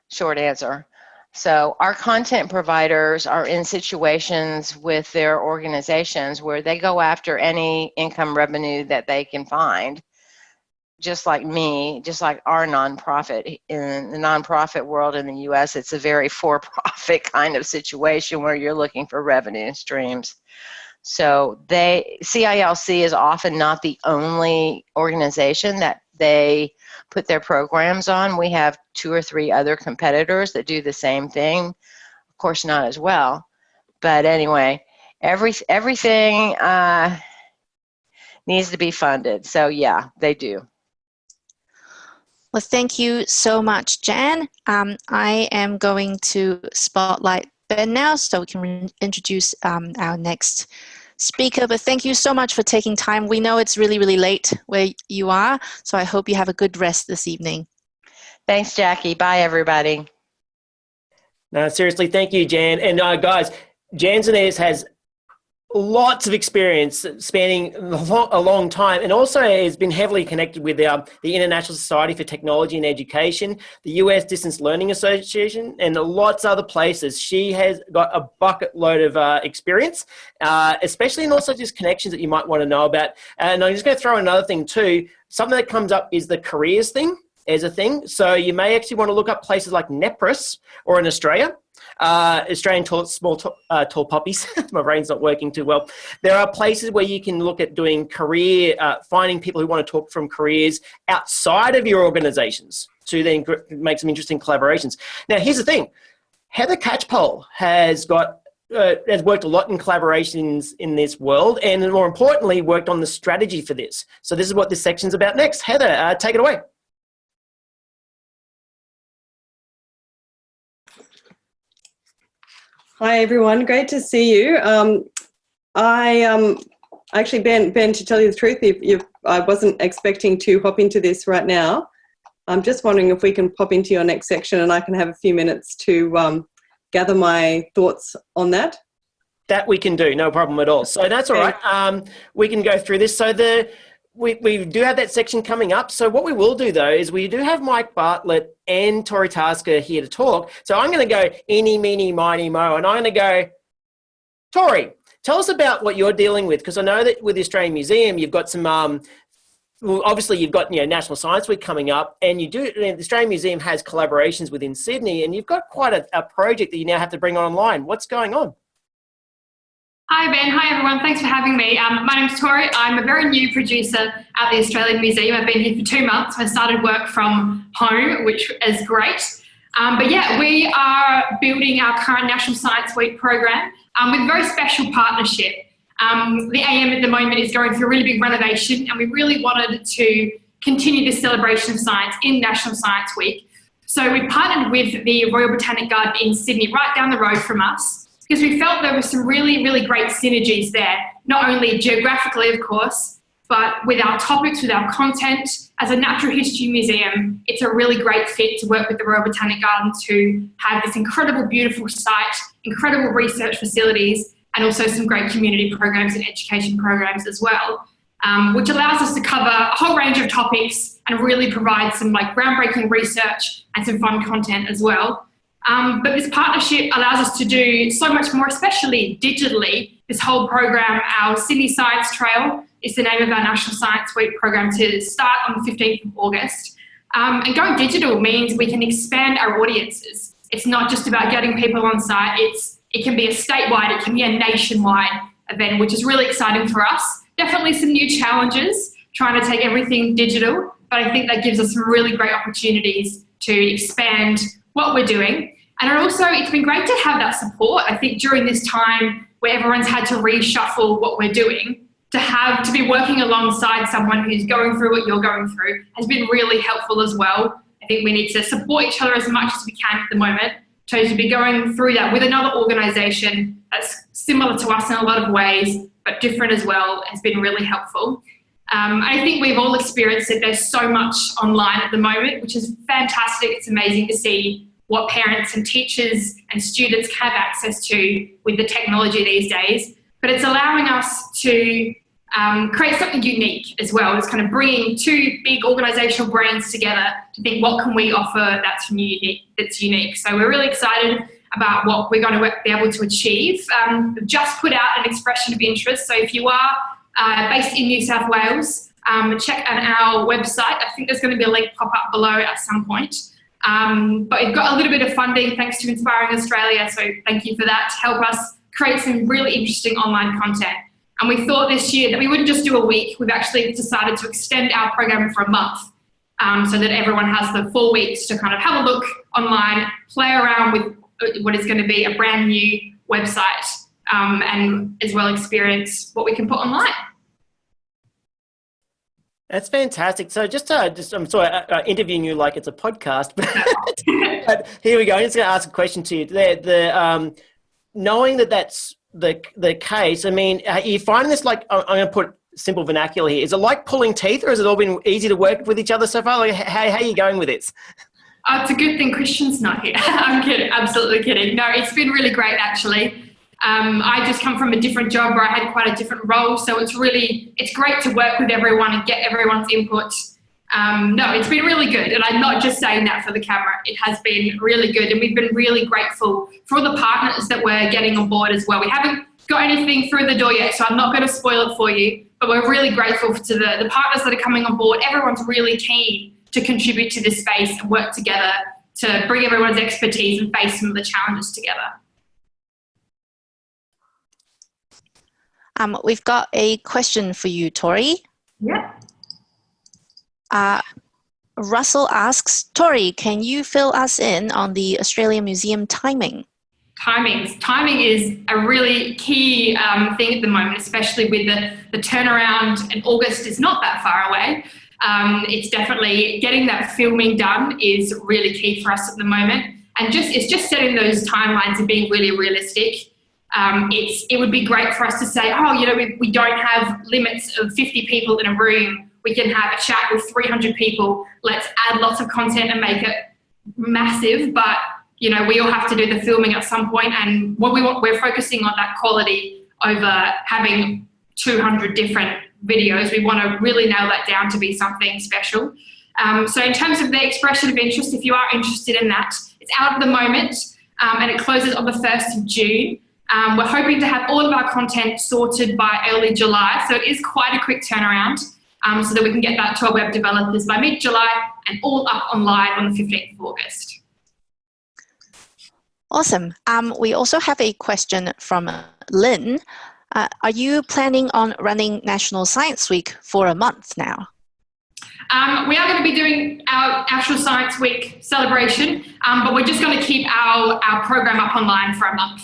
short answer. So our content providers are in situations with their organizations where they go after any income revenue that they can find, just like me, just like our nonprofit. In the nonprofit world in the US, it's a very for-profit kind of situation where you're looking for revenue streams. So CILC is often not the only organization that they put their programs on. We have 2 or 3 other competitors that do the same thing. Of course, not as well. But anyway, everything needs to be funded. So yeah, they do. Well, thank you so much, Jan. I am going to spotlight Ben now so we can introduce our next speaker. But thank you so much for taking time. We know it's really, really late where you are, so I hope you have a good rest this evening. Thanks, Jackie. Bye, everybody. No, seriously, thank you, Jan. And guys, Jan Zanez has lots of experience spanning a long time, and also has been heavily connected with the International Society for Technology and Education, the US Distance Learning Association, and lots of other places. She has got a bucket load of experience, especially and also just connections that you might want to know about. And I'm just going to throw another thing too. Something that comes up is the careers thing as a thing. So you may actually want to look up places like NEPRIS or in Australia. Australian tall poppies. My brain's not working too well. There are places where you can look at doing career, finding people who want to talk from careers outside of your organizations to then make some interesting collaborations. Now, here's the thing. Heather Catchpole has worked a lot in collaborations in this world, and more importantly, worked on the strategy for this. So this is what this section's about next. Heather, take it away. Hi everyone, great to see you. Actually, Ben, to tell you the truth, I wasn't expecting to hop into this right now. I'm just wondering if we can pop into your next section and I can have a few minutes to gather my thoughts on that. That we can do, no problem at all. So that's all right. We can go through this. So we do have that section coming up. So what we will do though is we do have Mike Bartlett and Tori Tasker here to talk. So I'm going to go eeny, meeny, miny, mo, and I'm going to go, Tori, tell us about what you're dealing with, because I know that with the Australian Museum, you've got some, well, obviously you've got National Science Week coming up, and the Australian Museum has collaborations within Sydney, and you've got quite a project that you now have to bring online. What's going on? Hi Ben, hi everyone, thanks for having me. My name's Tori, I'm a very new producer at the Australian Museum. I've been here for 2 months. I started work from home, which is great. But yeah, we are building our current National Science Week program with a very special partnership. The AM at the moment is going through a really big renovation, and we really wanted to continue this celebration of science in National Science Week. So we partnered with the Royal Botanic Garden in Sydney, right down the road from us, because we felt there were some really, really great synergies there, not only geographically, of course, but with our topics, with our content. As a natural history museum, it's a really great fit to work with the Royal Botanic Garden to have this incredible, beautiful site, incredible research facilities, and also some great community programs and education programs as well, which allows us to cover a whole range of topics and really provide some groundbreaking research and some fun content as well. But this partnership allows us to do so much more, especially digitally. This whole program, our Sydney Science Trail, is the name of our National Science Week program, to start on the 15th of August. And going digital means we can expand our audiences. It's not just about getting people on site. It can be a statewide, it can be a nationwide event, which is really exciting for us. Definitely some new challenges trying to take everything digital, but I think that gives us some really great opportunities to expand what we're doing. And also, it's been great to have that support. I think during this time where everyone's had to reshuffle what we're doing, to be working alongside someone who's going through what you're going through has been really helpful as well. I think we need to support each other as much as we can at the moment. So to be going through that with another organisation that's similar to us in a lot of ways, but different as well, has been really helpful. I think we've all experienced that there's so much online at the moment, which is fantastic. It's amazing to see what parents and teachers and students have access to with the technology these days. But it's allowing us to create something unique as well. It's kind of bringing two big organisational brains together to think, what can we offer that's unique? So we're really excited about what we're going to be able to achieve. We've just put out an expression of interest. So if you are based in New South Wales, check on our website. I think there's going to be a link pop up below at some point. But we've got a little bit of funding thanks to Inspiring Australia, so thank you for that, to help us create some really interesting online content. And we thought this year that we wouldn't just do a week, we've actually decided to extend our program for a month, so that everyone has the 4 weeks to kind of have a look online, play around with what is going to be a brand new website, and as well experience what we can put online. That's fantastic. So I'm sorry, interviewing you like it's a podcast, but here we go. I'm just going to ask a question to you. Knowing that that's the case, I mean, are you finding this like, I'm going to put simple vernacular here, is it like pulling teeth, or has it all been easy to work with each other so far? Like, how are you going with this? Oh, it's a good thing Christian's not here. I'm kidding, absolutely kidding. No, it's been really great actually. I just come from a different job where I had quite a different role, so it's great to work with everyone and get everyone's input. No, it's been really good, and I'm not just saying that for the camera. It has been really good, and we've been really grateful for the partners that we're getting on board as well. We haven't got anything through the door yet, so I'm not going to spoil it for you, but we're really grateful to the partners that are coming on board. Everyone's really keen to contribute to this space and work together to bring everyone's expertise and face some of the challenges together. We've got a question for you, Tori. Yeah. Russell asks, Tori, can you fill us in on the Australia Museum timing? Timing is a really key thing at the moment, especially with the turnaround, and August is not that far away. It's definitely getting that filming done is really key for us at the moment. And it's just setting those timelines and being really realistic. It would be great for us to say, oh, you know, we don't have limits of 50 people in a room. We can have a chat with 300 people. Let's add lots of content and make it massive. But, you know, we all have to do the filming at some point. And what we're focusing on that quality over having 200 different videos. We want to really nail that down to be something special. So in terms of the expression of interest, if you are interested in that, it's out at the moment and it closes on the 1st of June. We're hoping to have all of our content sorted by early July, so it is quite a quick turnaround, so that we can get that to our web developers by mid-July and all up on live on the 15th of August. Awesome. We also have a question from Lynn. Are you planning on running National Science Week for a month now? We are going to be doing our National Science Week celebration, but we're just going to keep our program up online for a month.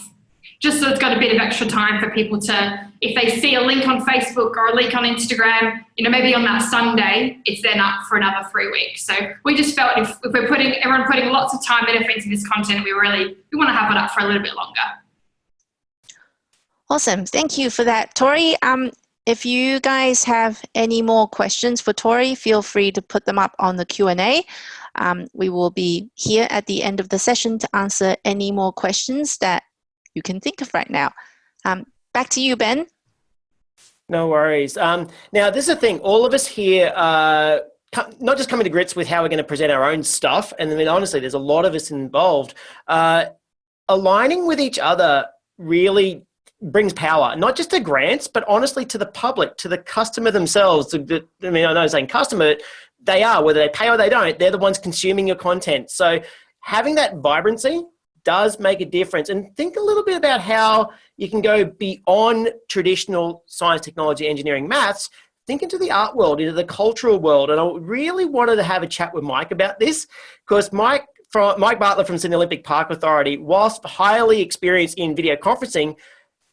Just so it's got a bit of extra time for people to, if they see a link on Facebook or a link on Instagram, you know, maybe on that Sunday, it's then up for another 3 weeks. So we just felt if we're everyone putting lots of time and effort into this content, we want to have it up for a little bit longer. Awesome. Thank you for that, Tori. If you guys have any more questions for Tori, feel free to put them up on the Q&A. We will be here at the end of the session to answer any more questions that you can think of right now. Back to you, Ben. No worries. Now, this is the thing. All of us here not just coming to grips with how we're going to present our own stuff, and I mean, honestly, there's a lot of us involved. Aligning with each other really brings power, not just to grants, but honestly to the public, to the customer themselves. I mean, I know I'm saying customer, they are, whether they pay or they don't, they're the ones consuming your content. So having that vibrancy does make a difference. And think a little bit about how you can go beyond traditional science, technology, engineering, maths, think into the art world, into the cultural world. And I really wanted to have a chat with Mike about this, because Mike Bartlett from Sydney Olympic Park Authority, whilst highly experienced in video conferencing,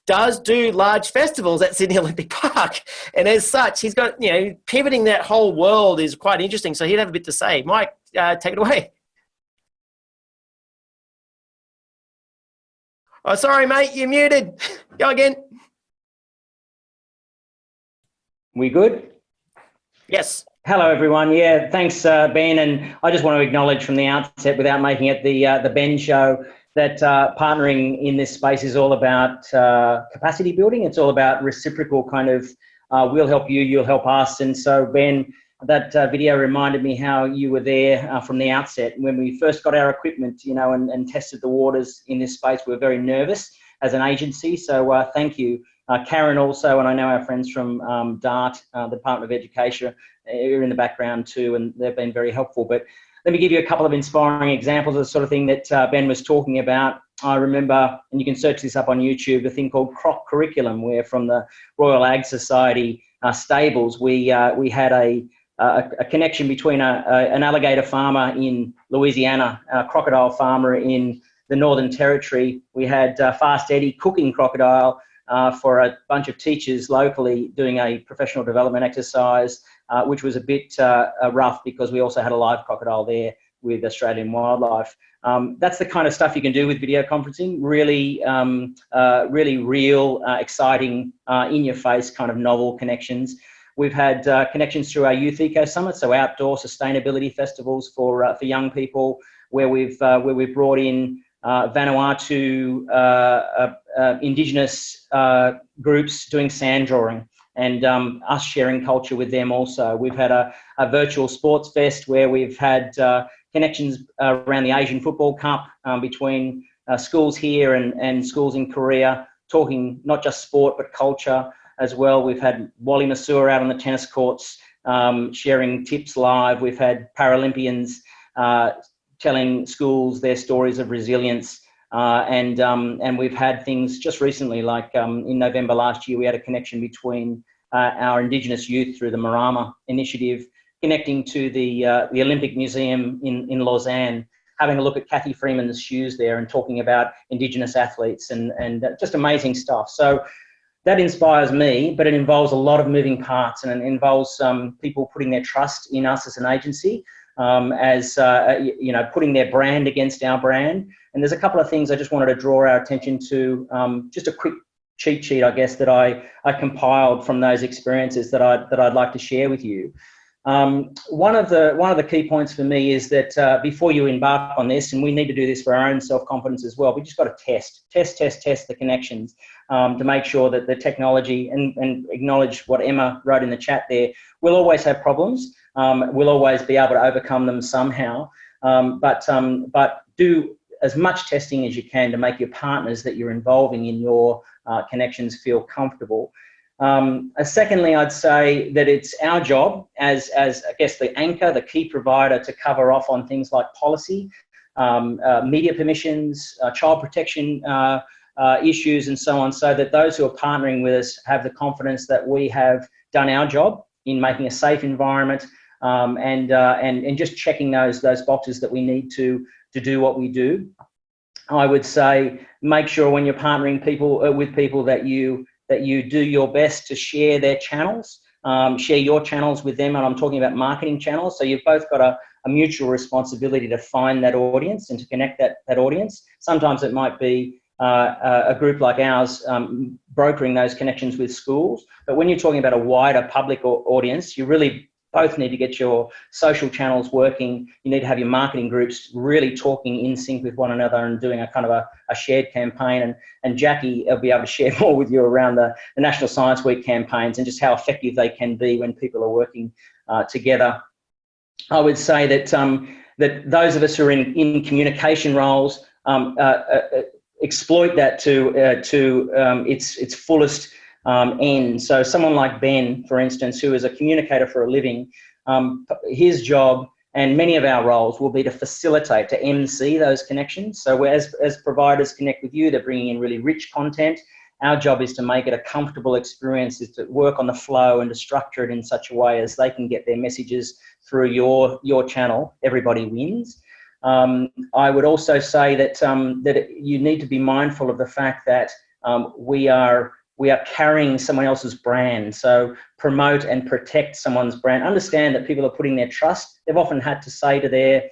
does do large festivals at Sydney Olympic Park. And as such, he's got, you know, pivoting that whole world is quite interesting. So he'd have a bit to say. Mike, take it away. Oh, sorry, mate, you're muted. Go again. We good? Yes. Hello, everyone. Yeah, thanks, Ben. And I just want to acknowledge from the outset, without making it the Ben show, that partnering in this space is all about capacity building. It's all about reciprocal kind of, we'll help you, you'll help us. And so, Ben, that video reminded me how you were there from the outset. When we first got our equipment, you know, and tested the waters in this space, we were very nervous as an agency. So thank you. Karen also, and I know our friends from DART, the Department of Education, are in the background too, and they've been very helpful. But let me give you a couple of inspiring examples of the sort of thing that Ben was talking about. I remember, and you can search this up on YouTube, a thing called Croc Curriculum, where from the Royal Ag Society stables, we had a connection between an alligator farmer in Louisiana, a crocodile farmer in the Northern Territory. We had Fast Eddie cooking crocodile for a bunch of teachers locally doing a professional development exercise, which was a bit rough because we also had a live crocodile there with Australian wildlife. That's the kind of stuff you can do with video conferencing, really, really real, exciting, in-your-face kind of novel connections. We've had connections through our Youth Eco Summit, so outdoor sustainability festivals for young people, where we've brought in Vanuatu Indigenous groups doing sand drawing, and us sharing culture with them also. We've had a virtual sports fest where we've had connections around the Asian Football Cup between schools here and schools in Korea, talking not just sport but culture as well. We've had Wally Masur out on the tennis courts sharing tips live. We've had Paralympians telling schools their stories of resilience, and we've had things just recently, like in November last year, we had a connection between our Indigenous youth through the Marama initiative, connecting to the Olympic Museum in Lausanne, having a look at Kathy Freeman's shoes there and talking about Indigenous athletes and just amazing stuff. So that inspires me, but it involves a lot of moving parts, and it involves people putting their trust in us as an agency, you know, putting their brand against our brand. And there's a couple of things I just wanted to draw our attention to, just a quick cheat sheet, I guess, that I compiled from those experiences that I'd like to share with you. One of the key points for me is that before you embark on this, and we need to do this for our own self-confidence as well, we just got to test the connections to make sure that the technology, and acknowledge what Emma wrote in the chat there, we'll always have problems. We'll always be able to overcome them somehow, but do as much testing as you can to make your partners that you're involving in your connections feel comfortable. Secondly, I'd say that it's our job as I guess the anchor, the key provider, to cover off on things like policy, media permissions, child protection issues, and so on, so that those who are partnering with us have the confidence that we have done our job in making a safe environment, and just checking those boxes that we need to do what we do. I would say make sure when you're partnering with people that you do your best to share their channels, share your channels with them, and I'm talking about marketing channels. So you've both got a mutual responsibility to find that audience and to connect that audience. Sometimes it might be a group like ours brokering those connections with schools, but when you're talking about a wider public audience, you really both need to get your social channels working. You need to have your marketing groups really talking in sync with one another and doing a kind of a shared campaign. And Jackie will be able to share more with you around the National Science Week campaigns and just how effective they can be when people are working together. I would say that that those of us who are in communication roles exploit that to its fullest end. So someone like Ben, for instance, who is a communicator for a living, his job and many of our roles will be to facilitate, to MC those connections. So as providers connect with you, they're bringing in really rich content. Our job is to make it a comfortable experience, is to work on the flow and to structure it in such a way as they can get their messages through your channel. Everybody wins. I would also say that that you need to be mindful of the fact that we are carrying someone else's brand. So promote and protect someone's brand. Understand that people are putting their trust. They've often had to say to their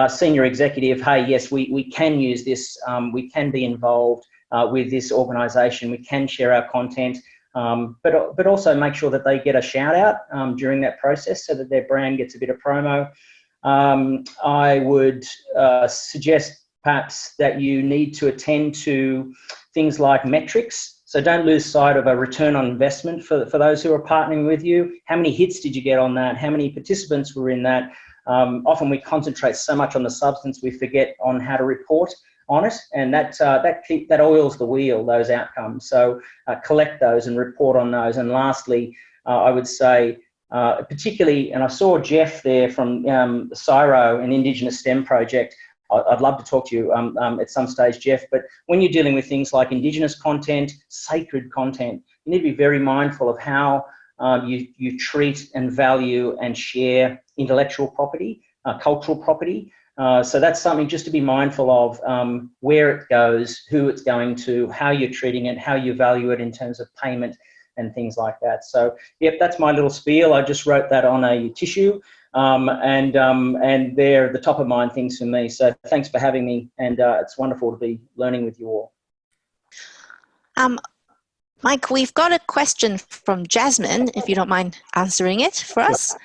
senior executive, hey, yes, we can use this. We can be involved with this organisation. We can share our content, but also make sure that they get a shout out during that process so that their brand gets a bit of promo. I would suggest perhaps that you need to attend to things like metrics. So don't lose sight of a return on investment for those who are partnering with you. How many hits did you get on that? How many participants were in that? Often we concentrate so much on the substance we forget on how to report on it, and that oils the wheel, those outcomes. So collect those and report on those. And lastly, I would say, particularly, and I saw Jeff there from CSIRO, an Indigenous STEM project. I'd love to talk to you at some stage, Jeff, but when you're dealing with things like Indigenous content, sacred content, you need to be very mindful of how you treat and value and share intellectual property, cultural property. So that's something just to be mindful of, where it goes, who it's going to, how you're treating it, how you value it in terms of payment and things like that. So, yep, that's my little spiel. I just wrote that on a tissue, and they're the top of mind things for me. So thanks for having me, and it's wonderful to be learning with you all. Mike, we've got a question from Jasmine, if you don't mind answering it for us.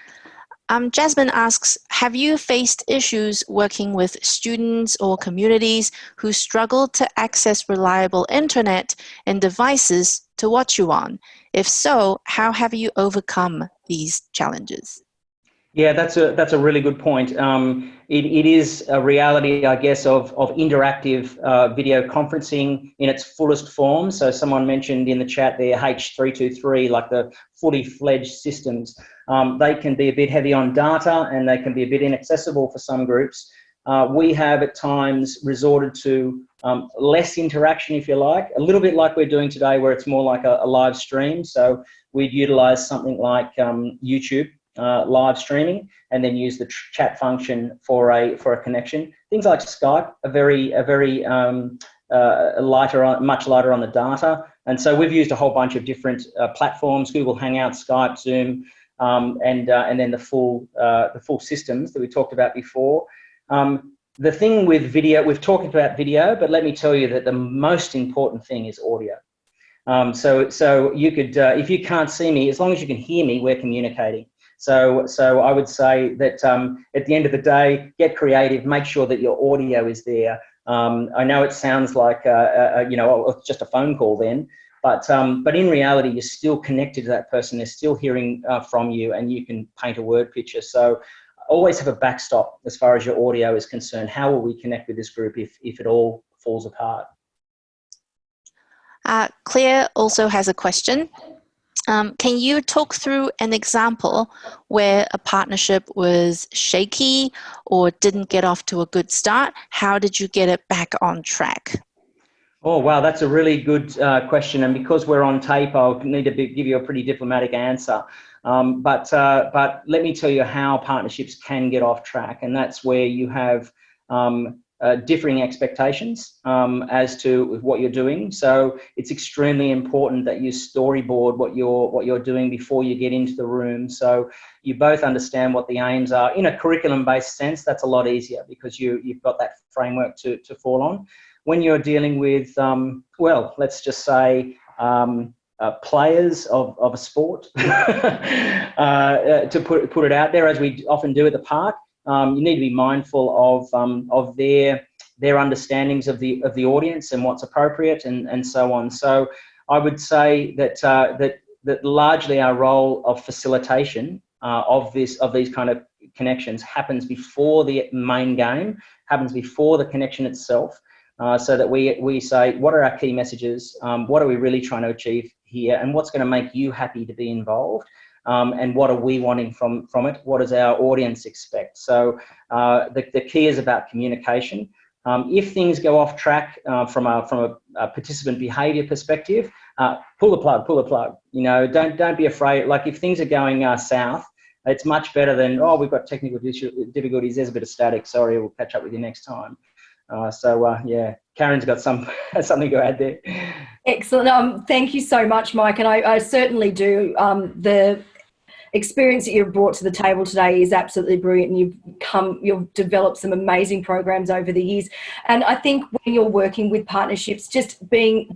Jasmine asks, have you faced issues working with students or communities who struggle to access reliable internet and devices to watch you on? If so, how have you overcome these challenges? Yeah, that's a really good point. It is a reality, I guess, of interactive video conferencing in its fullest form. So someone mentioned in the chat there H323, like the fully fledged systems. They can be a bit heavy on data and they can be a bit inaccessible for some groups. We have at times resorted to less interaction, if you like, a little bit like we're doing today, where it's more like a live stream. So we'd utilize something like YouTube live streaming, and then use the chat function for a connection. Things like Skype are very much lighter on the data, and so we've used a whole bunch of different platforms: Google Hangouts, Skype, Zoom, and then the full systems that we talked about before. The thing with video, we've talked about video, but let me tell you that the most important thing is audio. So you could, if you can't see me, as long as you can hear me, we're communicating. So I would say that at the end of the day, get creative, make sure that your audio is there. I know it sounds like, you know, it's just a phone call then, but in reality, you're still connected to that person. They're still hearing from you, and you can paint a word picture. So always have a backstop as far as your audio is concerned. How will we connect with this group if it all falls apart? Claire also has a question. Can you talk through an example where a partnership was shaky or didn't get off to a good start? How did you get it back on track? Oh, wow, that's a really good question. And because we're on tape, I'll need to give you a pretty diplomatic answer. But let me tell you how partnerships can get off track. And that's where you have differing expectations as to what you're doing. So it's extremely important that you storyboard what you're doing before you get into the room. So you both understand what the aims are. In a curriculum-based sense, that's a lot easier because you've got that framework to fall on. When you're dealing with, well, let's just say players of a sport, to put it out there, as we often do at the park, you need to be mindful of their understandings of the audience and what's appropriate and so on. So I would say that that largely our role of facilitation of these kind of connections happens before the main game, happens before the connection itself, so that we say, what are our key messages? What are we really trying to achieve here? And what's going to make you happy to be involved? And what are we wanting from it? What does our audience expect? So the key is about communication. If things go off track from a participant behaviour perspective, pull the plug. You know, don't be afraid. Like if things are going south, it's much better than, oh, we've got technical difficulties. There's a bit of static. Sorry, we'll catch up with you next time. Yeah, Karen's got something to add there. Excellent. Thank you so much, Mike. And I certainly do. The experience that you've brought to the table today is absolutely brilliant, and you've developed some amazing programs over the years. And I think when you're working with partnerships, just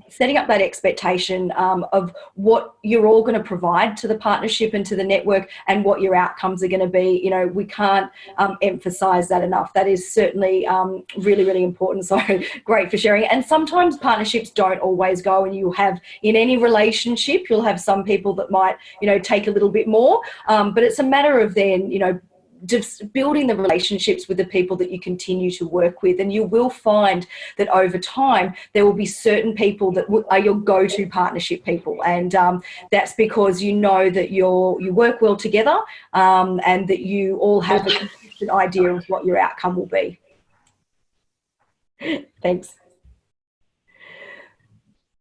setting up that expectation of what you're all going to provide to the partnership and to the network, and what your outcomes are going to be. You know, we can't emphasize that enough. That is certainly really, really important. So great for sharing. And sometimes partnerships don't always go, and you have, in any relationship, you'll have some people that might, you know, take a little bit more. But it's a matter of then, you know, just building the relationships with the people that you continue to work with. And you will find that over time, there will be certain people that are your go-to partnership people. And that's because you know that you work well together, and that you all have a consistent idea of what your outcome will be. Thanks.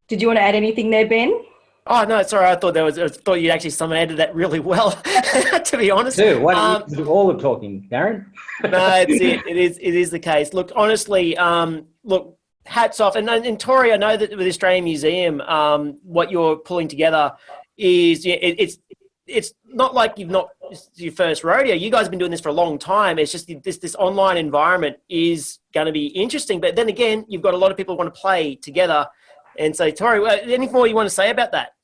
Did you want to add anything there, Ben? Oh no, sorry. I thought I thought you actually summated that really well. To be honest, Do what? You do all the talking, Darren. No, it's it. It is the case. Look, honestly, look, hats off. And Tori, I know that with the Australian Museum, what you're pulling together is it's not like it's your first rodeo. You guys have been doing this for a long time. It's just this online environment is going to be interesting. But then again, you've got a lot of people who want to play together. And so, Tori, anything more you want to say about that?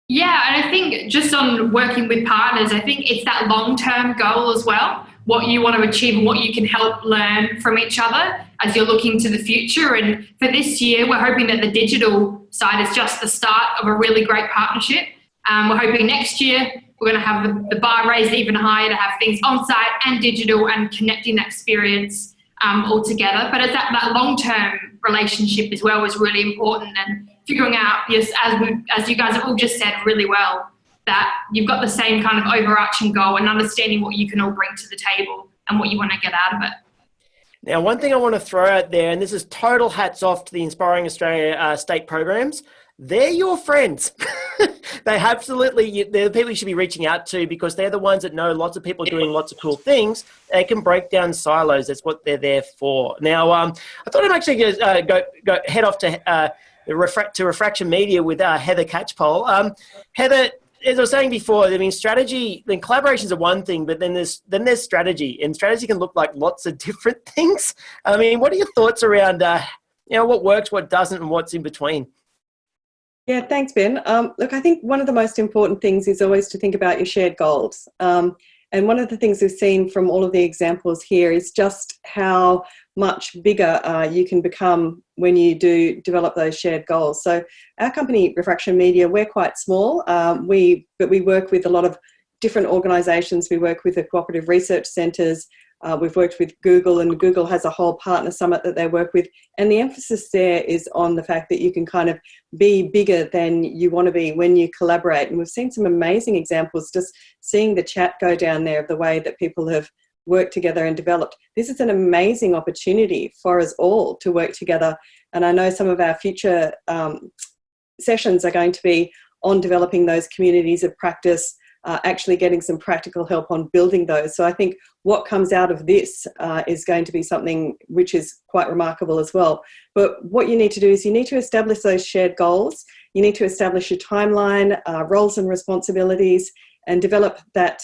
Yeah, and I think just on working with partners, I think it's that long-term goal as well, what you want to achieve and what you can help learn from each other as you're looking to the future. And for this year, we're hoping that the digital side is just the start of a really great partnership. We're hoping next year we're going to have the bar raised even higher to have things on-site and digital and connecting that experience all together. But it's that long-term relationship as well is really important, and figuring out, yes, as you guys have all just said really well, that you've got the same kind of overarching goal and understanding what you can all bring to the table and what you want to get out of it. Now, one thing I want to throw out there, and this is total hats off to the Inspiring Australia state programs, they're your friends. They're the people you should be reaching out to, because they're the ones that know lots of people doing lots of cool things. They can break down silos. That's what they're there for. Now, I thought I'd actually go head off to Refraction Media with Heather Catchpole. Heather, as I was saying before, I mean, strategy, then collaborations are one thing, but then there's strategy, and strategy can look like lots of different things. I mean, what are your thoughts around, what works, what doesn't, and what's in between? Yeah, thanks, Ben. Look, I think one of the most important things is always to think about your shared goals. And one of the things we've seen from all of the examples here is just how much bigger you can become when you do develop those shared goals. So our company, Refraction Media, we're quite small, but we work with a lot of different organisations. We work with the cooperative research centres. We've worked with Google, and Google has a whole partner summit that they work with. And the emphasis there is on the fact that you can kind of be bigger than you want to be when you collaborate. And we've seen some amazing examples, just seeing the chat go down there of the way that people have worked together and developed. This is an amazing opportunity for us all to work together. And I know some of our future sessions are going to be on developing those communities of practice, actually getting some practical help on building those. So I think what comes out of this is going to be something which is quite remarkable as well. But what you need to do is you need to establish those shared goals. You need to establish your timeline, roles and responsibilities, and develop that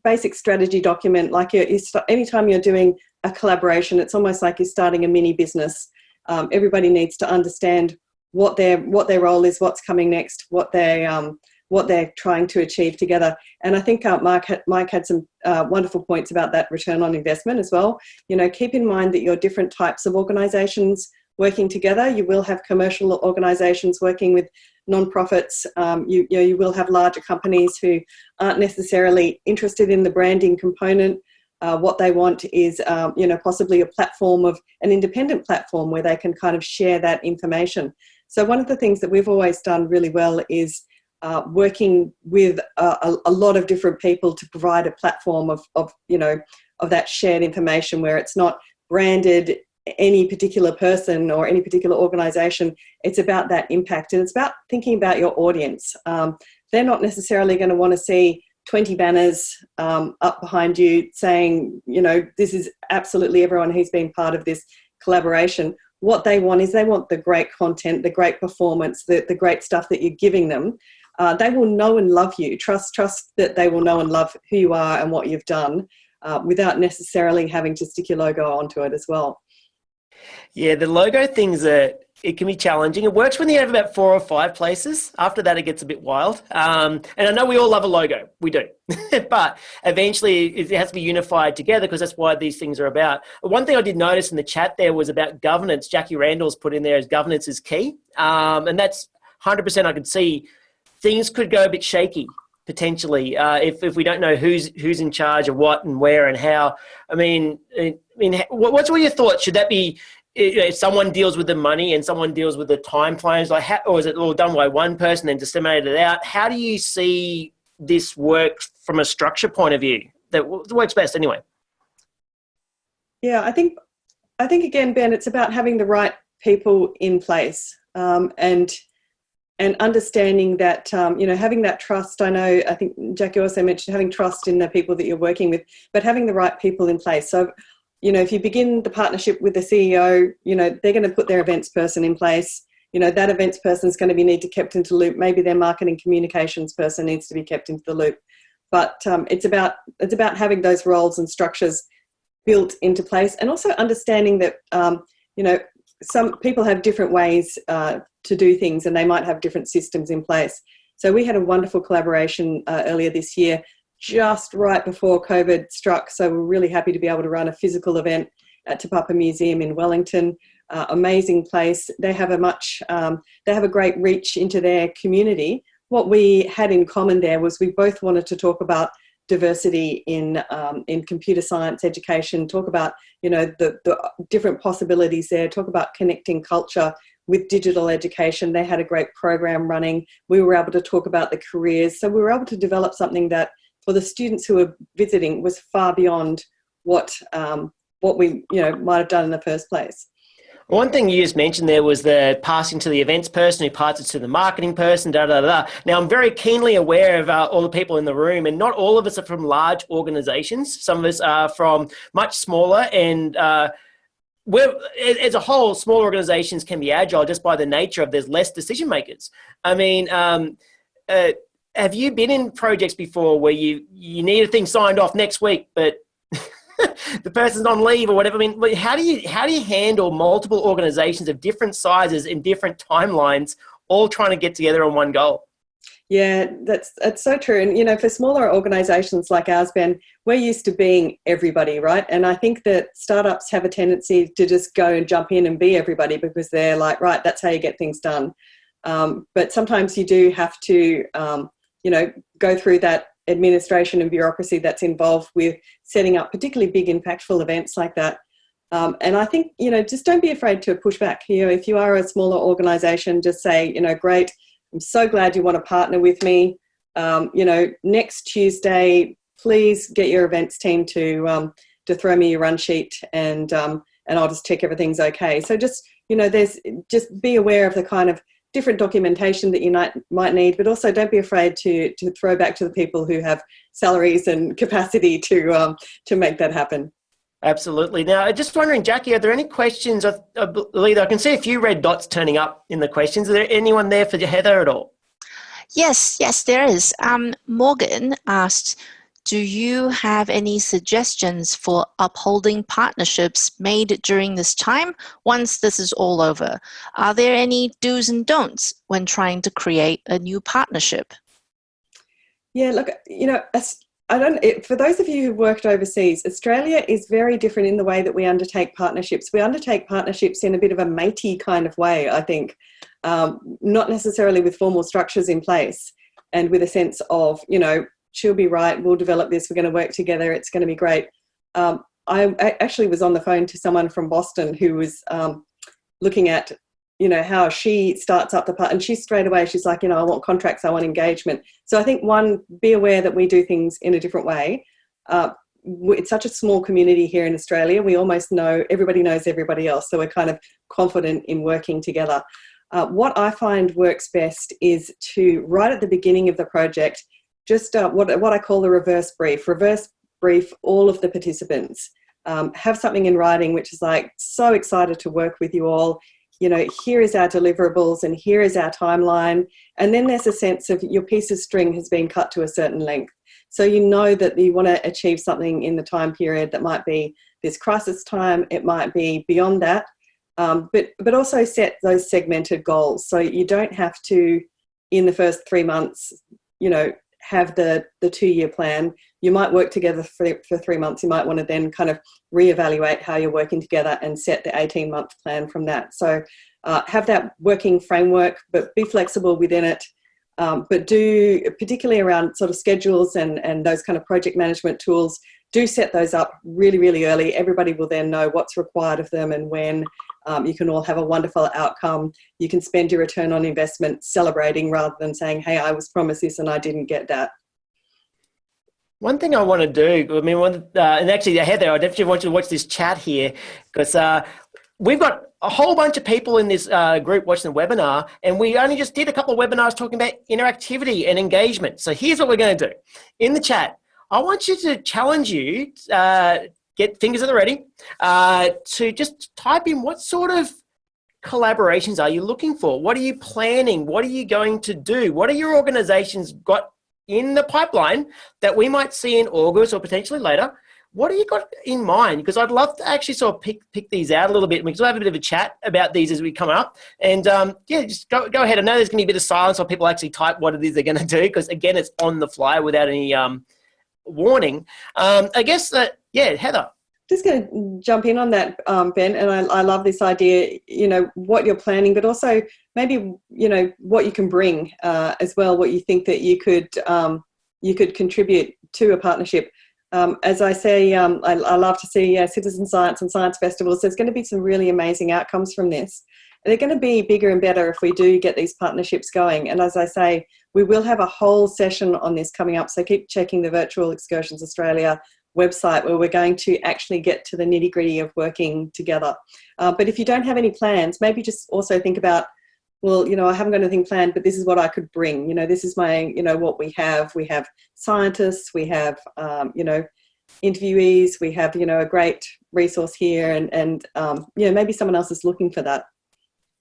basic strategy document. Like anytime you're doing a collaboration, it's almost like you're starting a mini business. Everybody needs to understand what their role is, what's coming next, what they're trying to achieve together. And I think Mike had some wonderful points about that return on investment as well. Keep in mind that you're different types of organisations working together. You will have commercial organisations working with non-profits. You will have larger companies who aren't necessarily interested in the branding component. What they want is, possibly a platform of an independent platform where they can kind of share that information. So one of the things that we've always done really well is working with a lot of different people to provide a platform of that shared information where it's not branded any particular person or any particular organisation. It's about that impact, and it's about thinking about your audience. They're not necessarily going to want to see 20 banners up behind you saying, this is absolutely everyone who's been part of this collaboration. What they want is they want the great content, the great performance, the great stuff that you're giving them. They will know and love you. Trust that they will know and love who you are and what you've done without necessarily having to stick your logo onto it as well. Yeah, the logo things it can be challenging. It works when you have about 4 or 5 places. After that, it gets a bit wild. And I know we all love a logo. We do. But eventually, it has to be unified together because that's what these things are about. One thing I did notice in the chat there was about governance. Jackie Randall's put in there as governance is key. And that's 100% I could see. Things could go a bit shaky potentially if we don't know who's in charge of what and where and how. I mean, what's your thoughts? Should that be if someone deals with the money and someone deals with the time frames, or is it all done by one person and disseminated out? How do you see this work from a structure point of view that works best anyway? Yeah, I think again, Ben, it's about having the right people in place and and understanding that, having that trust. I think Jackie also mentioned having trust in the people that you're working with, but having the right people in place. So, if you begin the partnership with the CEO, they're going to put their events person in place. That events person is going to need to be kept into the loop. Maybe their marketing communications person needs to be kept into the loop. But it's about having those roles and structures built into place, and also understanding that, some people have different ways to do things, and they might have different systems in place. So we had a wonderful collaboration earlier this year, just right before COVID struck. So we're really happy to be able to run a physical event at Te Papa Museum in Wellington. Amazing place. They have a great reach into their community. What we had in common there was we both wanted to talk about diversity in computer science education, talk about the different possibilities there, talk about connecting culture with digital education. They had a great program running. We were able to talk about the careers. So we were able to develop something that for the students who were visiting was far beyond what we might have done in the first place. One thing you just mentioned there was the passing to the events person who passes to the marketing person, Now, I'm very keenly aware of all the people in the room, and not all of us are from large organizations. Some of us are from much smaller, and as a whole, small organizations can be agile just by the nature of there's less decision makers. I mean, have you been in projects before where you need a thing signed off next week, but the person's on leave or whatever? I mean, how do you handle multiple organizations of different sizes in different timelines, all trying to get together on one goal? Yeah, that's so true. And, for smaller organizations like ours, Ben, we're used to being everybody, right? And I think that startups have a tendency to just go and jump in and be everybody because they're like, right, that's how you get things done. But sometimes you do have to, go through that administration and bureaucracy that's involved with setting up particularly big, impactful events like that. And I think, just don't be afraid to push back. If you are a smaller organization, just say, great, I'm so glad you want to partner with me. Next Tuesday, please get your events team to throw me your run sheet, and I'll just check everything's okay. So just, just be aware of the kind of different documentation that you might need, but also don't be afraid to throw back to the people who have salaries and capacity to make that happen. Absolutely. Now, just wondering, Jackie, are there any questions? I can see a few red dots turning up in the questions. Are there anyone there for Heather at all? Yes, there is. Morgan asked, do you have any suggestions for upholding partnerships made during this time once this is all over? Are there any do's and don'ts when trying to create a new partnership? Yeah, look, for those of you who've worked overseas, Australia is very different in the way that we undertake partnerships. We undertake partnerships in a bit of a matey kind of way, I think, not necessarily with formal structures in place and with a sense of, she'll be right, we'll develop this, we're going to work together, it's going to be great. I actually was on the phone to someone from Boston who was looking at, how she starts up the part, and she's like, I want contracts, I want engagement. So I think, one, be aware that we do things in a different way. It's such a small community here in Australia. We almost everybody knows everybody else. So we're kind of confident in working together. What I find works best is to, right at the beginning of the project, just what I call the reverse brief all of the participants. Have something in writing which is like, so excited to work with you all. Here is our deliverables and here is our timeline. And then there's a sense of your piece of string has been cut to a certain length. So that you want to achieve something in the time period that might be this crisis time, it might be beyond that. But also set those segmented goals. So you don't have to, in the first 3 months, have the 2-year plan. You might work together for 3 months. You might want to then kind of reevaluate how you're working together and set the 18-month plan from that. So have that working framework, but be flexible within it. But do, particularly around sort of schedules and those kind of project management tools, do set those up really, really early. Everybody will then know what's required of them and when. You can all have a wonderful outcome. You can spend your return on investment celebrating rather than saying, hey, I was promised this and I didn't get that. One thing I want to do, and actually, Heather, I definitely want you to watch this chat here, because we've got a whole bunch of people in this group watching the webinar, and we only just did a couple of webinars talking about interactivity and engagement. So here's what we're going to do. In the chat, I want you to challenge you, get fingers at the ready, to just type in what sort of collaborations are you looking for? What are you planning? What are you going to do? What are your organizations got in the pipeline that we might see in August or potentially later? What do you got in mind? Because I'd love to actually sort of pick these out a little bit. We can have a bit of a chat about these as we come up. And yeah, just go ahead. I know there's going to be a bit of silence while people actually type what it is they're going to do, because again, it's on the fly without any warning. I guess that, yeah, Heather. Just going to jump in on that, Ben, and I love this idea, you know, what you're planning, but also maybe, you know, what you can bring as well, what you think that you could contribute to a partnership. As I say, I love to see citizen science and science festivals. There's going to be some really amazing outcomes from this. They're going to be bigger and better if we do get these partnerships going. And as I say, we will have a whole session on this coming up, so keep checking the Virtual Excursions Australia website, where we're going to actually get to the nitty-gritty of working together. But if you don't have any plans, maybe just also think about, well, you know, I haven't got anything planned, but this is what I could bring. You know, this is my, you know, what we have. We have scientists, we have, you know, interviewees, we have, you know, a great resource here, and you know, maybe someone else is looking for that.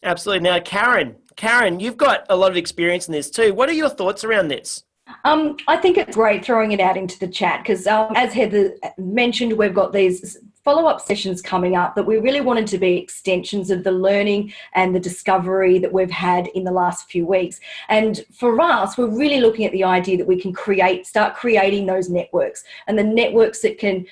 Absolutely. Now, Karen, you've got a lot of experience in this too. What are your thoughts around this? I think it's great throwing it out into the chat, because as Heather mentioned, we've got these follow-up sessions coming up that we really wanted to be extensions of the learning and the discovery that we've had in the last few weeks. And for us, we're really looking at the idea that we can start creating those networks, and the networks that can,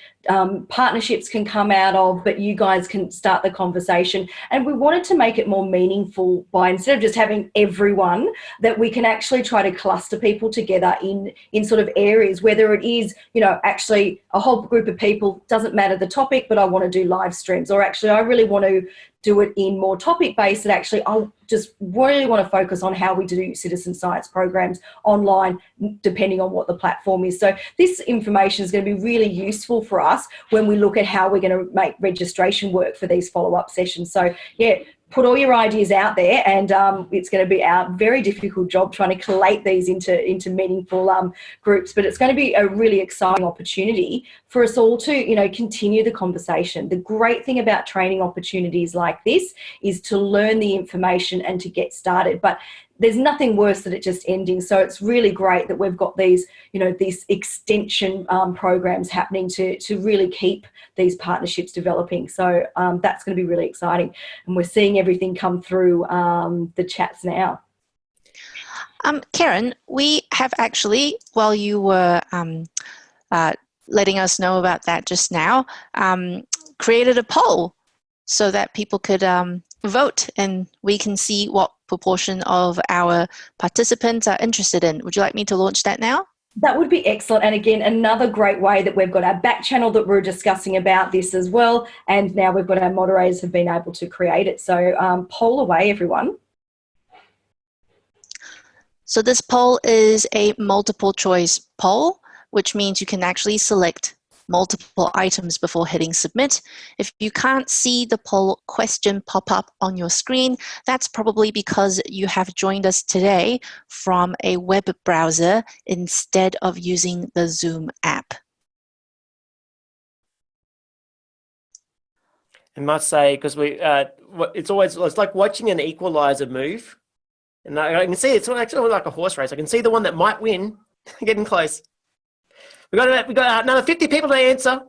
partnerships can come out of, but you guys can start the conversation. And we wanted to make it more meaningful by, instead of just having everyone, that we can actually try to cluster people together in sort of areas, whether it is, you know, actually a whole group of people, doesn't matter the topic, but I want to do live streams, or actually I really want to do it in more topic based, and actually I just really want to focus on how we do citizen science programs online, depending on what the platform is. So this information is going to be really useful for us when we look at how we're going to make registration work for these follow-up sessions. So yeah, put all your ideas out there, and it's going to be our very difficult job trying to collate these into meaningful groups. But it's going to be a really exciting opportunity for us all to, you know, continue the conversation. The great thing about training opportunities like this is to learn the information and to get started. But there's nothing worse than it just ending. So it's really great that we've got these, you know, these extension programs happening to really keep these partnerships developing. So that's going to be really exciting. And we're seeing everything come through the chats now. Karen, we have actually, while you were letting us know about that just now, created a poll so that people could vote, and we can see what proportion of our participants are interested in. Would you like me to launch that now? That would be excellent. And again, another great way that we've got our back channel that we're discussing about this as well. And now we've got our moderators have been able to create it. So poll away, everyone. So this poll is a multiple choice poll, which means you can actually select multiple items before hitting submit. If you can't see the poll question pop up on your screen, that's probably because you have joined us today from a web browser instead of using the Zoom app. I must say, because it's like watching an equalizer move, and I can see it's actually like a horse race. I can see the one that might win getting close. We got another 50 people to answer.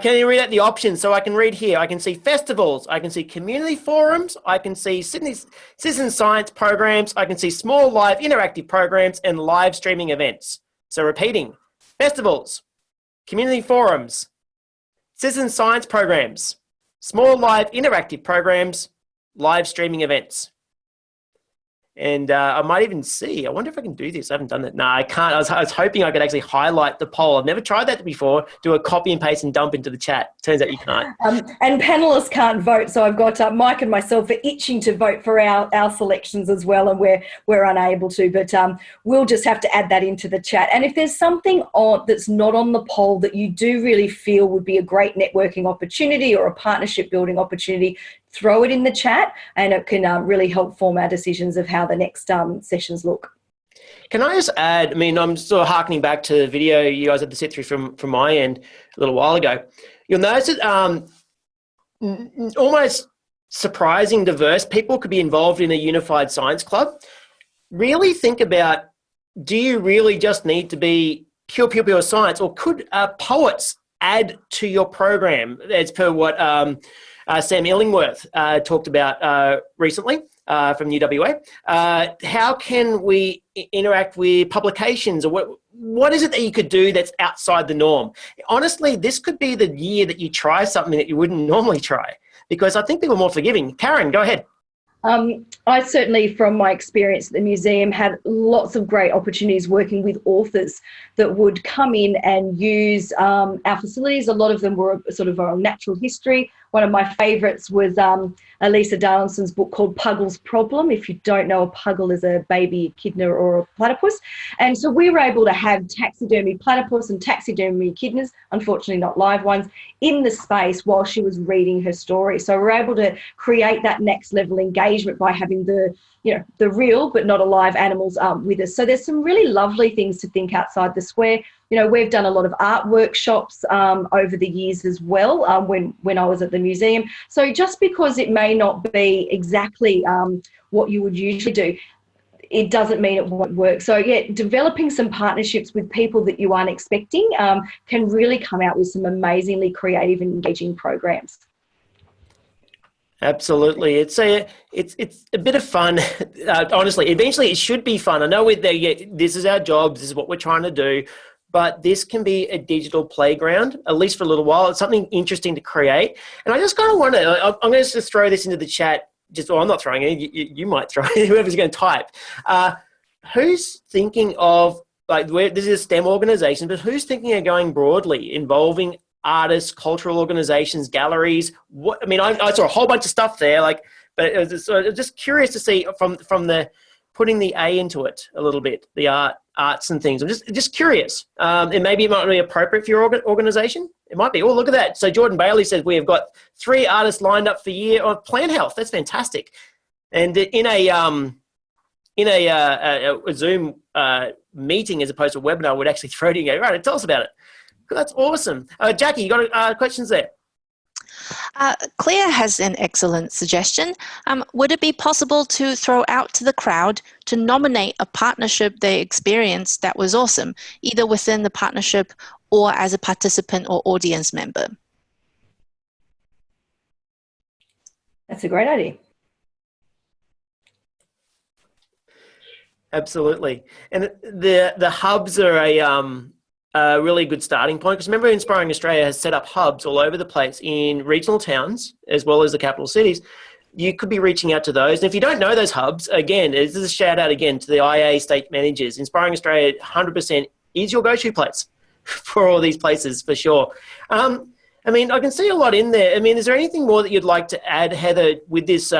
Can you read out the options? So I can read here. I can see festivals. I can see community forums. I can see Sydney's citizen science programs. I can see small live interactive programs and live streaming events. So repeating: festivals, community forums, citizen science programs, small live interactive programs, live streaming events. And I might even see. I wonder if I can do this. I haven't done that. No, I can't. I was hoping I could actually highlight the poll. I've never tried that before. Do a copy and paste and dump into the chat. Turns out you can't. And panelists can't vote, so I've got Mike and myself are itching to vote for our selections as well, and we're unable to. But we'll just have to add that into the chat. And if there's something that's not on the poll that you do really feel would be a great networking opportunity or a partnership building opportunity, throw it in the chat, and it can really help form our decisions of how the next sessions look. Can I just add, I mean, I'm sort of harkening back to the video you guys had to sit through from my end a little while ago. You'll notice that almost surprising diverse people could be involved in a unified science club. Really think about, do you really just need to be pure science, or could poets add to your program, as per what Sam Illingworth talked about recently from UWA. How can we interact with publications, or what is it that you could do that's outside the norm? Honestly, this could be the year that you try something that you wouldn't normally try, because I think people are more forgiving. Karen, go ahead. I certainly, from my experience at the museum, had lots of great opportunities working with authors that would come in and use our facilities. A lot of them were sort of on natural history. One of my favourites was Elisa Darlinson's book called Puggle's Problem. If you don't know, a puggle is a baby echidna or a platypus. And so we were able to have taxidermy platypus and taxidermy echidnas, unfortunately not live ones, in the space while she was reading her story. So we're able to create that next level engagement by having the real but not alive animals with us. So there's some really lovely things to think outside the square. We've done a lot of art workshops over the years as well when I was at the museum. So just because it may not be exactly what you would usually do, it doesn't mean it won't work. So yeah, developing some partnerships with people that you aren't expecting can really come out with some amazingly creative and engaging programs. Absolutely. It's a bit of fun. Honestly, eventually it should be fun. I know this is our job. This is what we're trying to do. But this can be a digital playground, at least for a little while. It's something interesting to create. And I just kind of want to, I'm going to just throw this into the chat. I'm not throwing it. You might throw it, whoever's going to type. Who's thinking of, this is a STEM organization, but who's thinking of going broadly, involving artists, cultural organizations, galleries? I saw a whole bunch of stuff there, but it was just curious to see from the putting the A into it a little bit, the arts and things. I'm just curious. And maybe it might be appropriate for your organization. It might be. Oh, look at that. So Jordan Bailey says we have got 3 artists lined up for year of Plant Health. That's fantastic. And in a Zoom meeting as opposed to a webinar, would actually throw it in and go, right, tell us about it. That's awesome. Jackie, you got questions there? Claire has an excellent suggestion. Would it be possible to throw out to the crowd to nominate a partnership they experienced that was awesome, either within the partnership or as a participant or audience member? That's a great idea. Absolutely. And the hubs are a really good starting point, because remember, Inspiring Australia has set up hubs all over the place in regional towns as well as the capital cities. You could be reaching out to those. And if you don't know those hubs, again, this is a shout out again to the IA state managers. Inspiring Australia 100% is your go-to place for all these places, for sure. I can see a lot in there. Is there anything more that you'd like to add, Heather, with this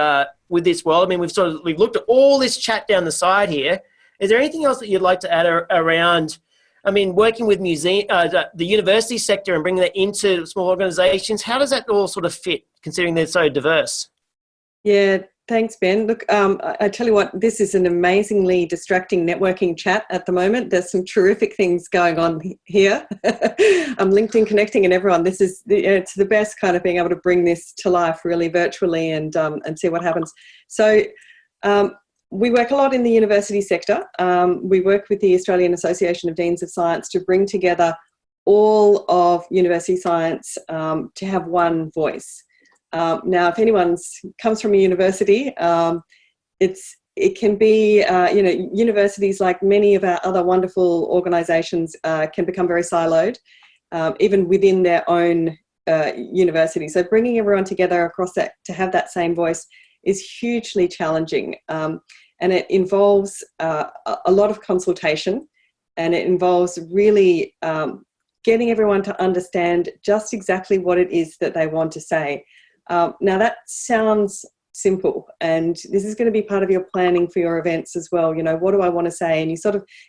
world? We've looked at all this chat down the side here. Is there anything else that you'd like to add around, working with the university sector and bringing that into small organisations? How does that all sort of fit, considering they're so diverse? Yeah, thanks, Ben. Look, I tell you what, this is an amazingly distracting networking chat at the moment. There's some terrific things going on here. I'm LinkedIn connecting and everyone. This is it's the best kind of being able to bring this to life really virtually and see what happens. So we work a lot in the university sector. We work with the Australian Association of Deans of Science to bring together all of university science to have one voice. Now, if anyone comes from a university, it can be, universities, like many of our other wonderful organisations, can become very siloed, even within their own university. So bringing everyone together across that to have that same voice is hugely challenging. and it involves a lot of consultation, and it involves really getting everyone to understand just exactly what it is that they want to say. Now that sounds simple, and this is going to be part of your planning for your events as well. You know, what do I want to say? And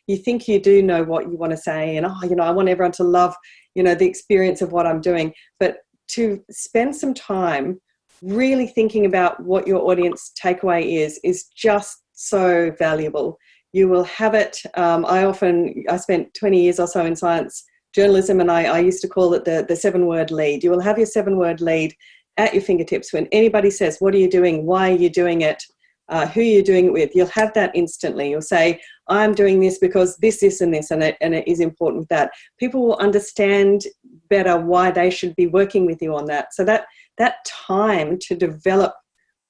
you think you do know what you want to say, and I want everyone to love, the experience of what I'm doing. But to spend some time really thinking about what your audience takeaway is just so valuable. You will have it. I spent 20 years or so in science journalism, and I used to call it the 7-word lead. You will have your 7-word lead at your fingertips. When anybody says, what are you doing? Why are you doing it? Who are you doing it with? You'll have that instantly. You'll say, I'm doing this because this, and this, and it is important with that. People will understand better why they should be working with you on that. So that time to develop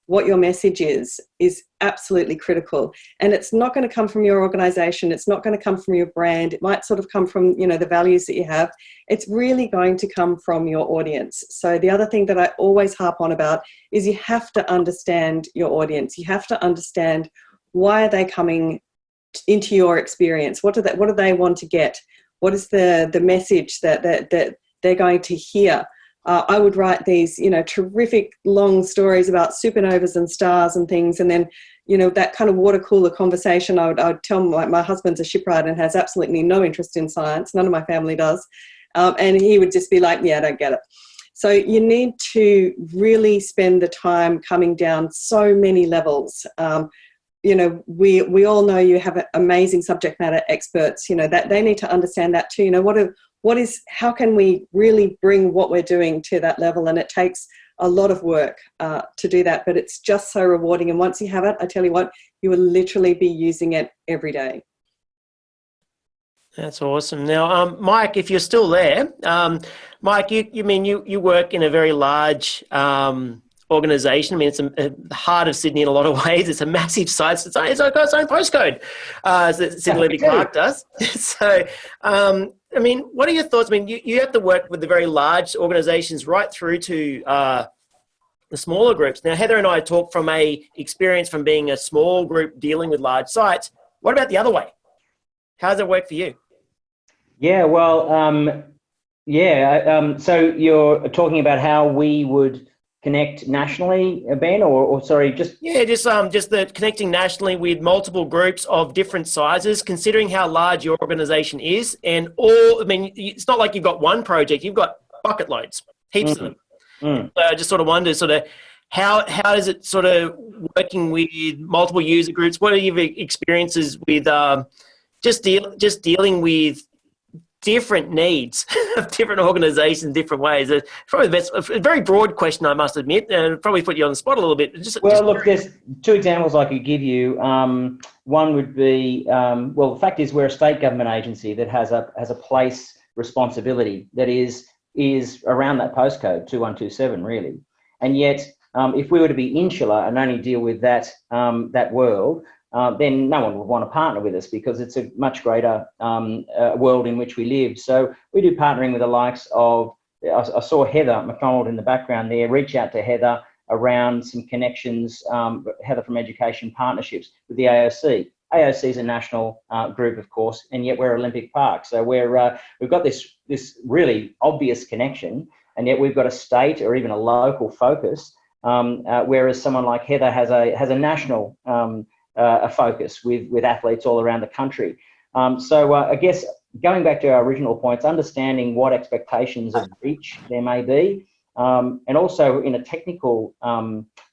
what your message is absolutely critical. And it's not going to come from your organization. It's not going to come from your brand. It might sort of come from, the values that you have. It's really going to come from your audience. So the other thing that I always harp on about is you have to understand your audience. You have to understand, why are they coming into your experience? What do they want to get? What is the message that they're going to hear? I would write these, terrific long stories about supernovas and stars and things. And then, that kind of water cooler conversation, I would tell my husband's a shipwright and has absolutely no interest in science. None of my family does. And he would just be like, yeah, I don't get it. So you need to really spend the time coming down so many levels. We all know you have amazing subject matter experts, that they need to understand that too. How can we really bring what we're doing to that level? And it takes a lot of work to do that, but it's just so rewarding. And once you have it, I tell you what, you will literally be using it every day. That's awesome. Now, Mike, if you're still there, Mike, you work in a very large organisation. I mean, it's the heart of Sydney in a lot of ways. It's a massive site. It's got its own postcode, as Sydney Olympic Park does. So, what are your thoughts? You have to work with the very large organisations right through to the smaller groups. Now, Heather and I talk from a experience from being a small group dealing with large sites. What about the other way? How does it work for you? Yeah, well, so you're talking about how we would connect nationally, Ben, or sorry, just... Yeah, just the connecting nationally with multiple groups of different sizes, considering how large your organisation is. And it's not like you've got one project, you've got bucket loads, heaps of them. So I just sort of wonder how is it sort of working with multiple user groups? What are your experiences with just dealing with different needs of different organisations, different ways? It's probably a very broad question, I must admit, and probably put you on the spot a little bit. Look, there's two examples I could give you. One would be, the fact is we're a state government agency that has a place responsibility that is around that postcode 2127, really. And yet, if we were to be insular and only deal with that world, then no one would want to partner with us, because it's a much greater world in which we live. So we do partnering with the likes of, I saw Heather McDonald in the background there, reach out to Heather around some connections, Heather from Education Partnerships with the AOC. AOC is a national group, of course, and yet we're Olympic Park. So we've got this really obvious connection, and yet we've got a state or even a local focus, whereas someone like Heather has a national a focus with athletes all around the country. So I guess going back to our original points, understanding what expectations of reach there may be, and also in a technical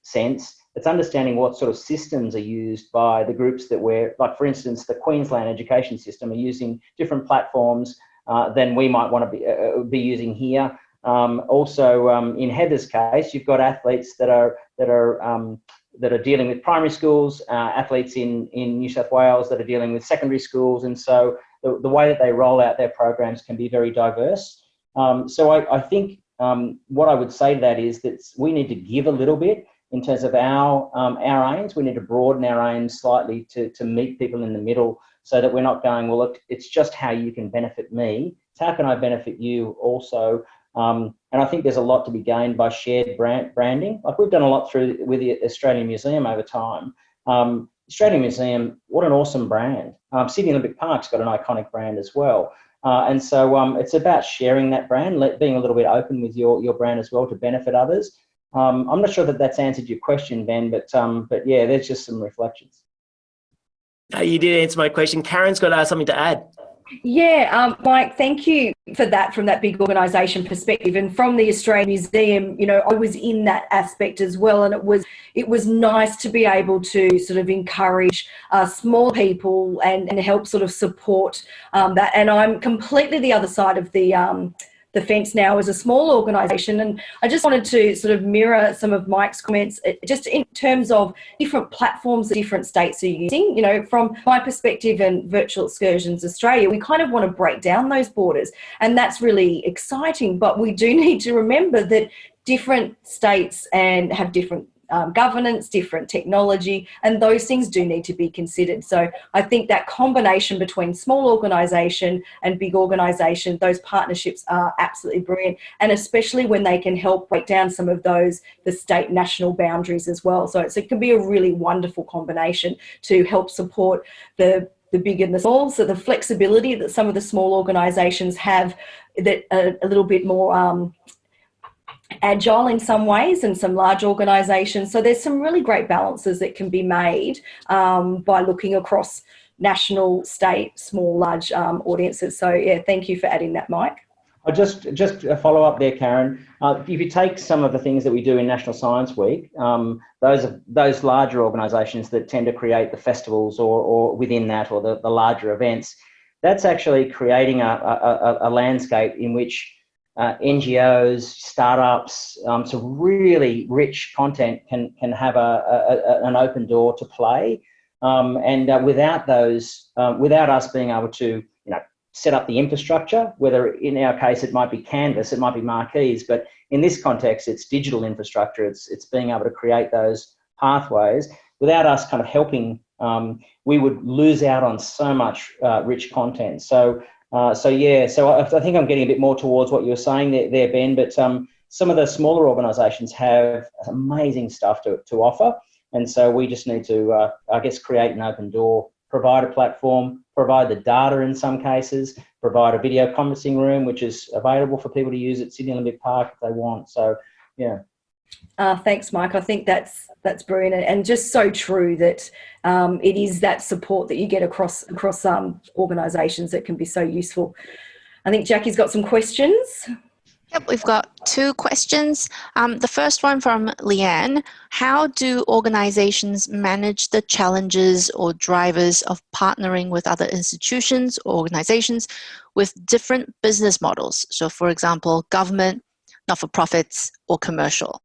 sense, it's understanding what sort of systems are used by the groups that we're, like for instance, the Queensland education system are using different platforms than we might want to be using here. Also, in Heather's case, you've got athletes that are dealing with primary schools, athletes in New South Wales that are dealing with secondary schools, and so the way that they roll out their programs can be very diverse. So I think what I would say to that is that we need to give a little bit in terms of our aims. We need to broaden our aims slightly to meet people in the middle, so that we're not going, well, look, it's just how you can benefit me. It's how can I benefit you also? And I think there's a lot to be gained by shared branding. Like we've done a lot with the Australian Museum over time. Australian Museum, what an awesome brand. Sydney Olympic Park's got an iconic brand as well. And so it's about sharing that brand, being a little bit open with your brand as well to benefit others. I'm not sure that that's answered your question, Ben, but yeah, there's just some reflections. You did answer my question. Karen's got something to add. Yeah, Mike, thank you for that from that big organisation perspective. And from the Australian Museum, you know, I was in that aspect as well, and it was nice to be able to sort of encourage small people and help sort of support that. And I'm completely the other side of the fence now as a small organisation, and I just wanted to sort of mirror some of Mike's comments just in terms of different platforms that different states are using. You know, from my perspective and Virtual Excursions Australia, we kind of want to break down those borders, and that's really exciting, but we do need to remember that different states and have different governance, different technology, and those things do need to be considered. So I think that combination between small organisation and big organisation, those partnerships are absolutely brilliant, and especially when they can help break down some of the state national boundaries as well. So it can be a really wonderful combination to help support the big and the small. So the flexibility that some of the small organisations have that are a little bit more agile in some ways, and some large organisations. So there's some really great balances that can be made by looking across national, state, small, large audiences. So yeah, thank you for adding that, Mike. I'll just a follow up there, Karen. If you take some of the things that we do in National Science Week, those larger organisations that tend to create the festivals or within that, or the larger events, that's actually creating a landscape in which NGOs, startups, some really rich content can have an open door to play, and without us being able to, set up the infrastructure, whether in our case it might be Canvas, it might be marquees, but in this context it's digital infrastructure. It's being able to create those pathways. Without us kind of helping, we would lose out on so much rich content. So I think I'm getting a bit more towards what you were saying there, Ben, but some of the smaller organisations have amazing stuff to offer, and so we just need to, create an open door, provide a platform, provide the data in some cases, provide a video conferencing room which is available for people to use at Sydney Olympic Park if they want. So, yeah. Thanks, Mike. I think that's brilliant, and just so true that it is that support that you get across organisations that can be so useful. I think Jackie's got some questions. Yep, we've got 2 questions. The first one from Leanne. How do organisations manage the challenges or drivers of partnering with other institutions or organisations with different business models? So, for example, government, not-for-profits, or commercial?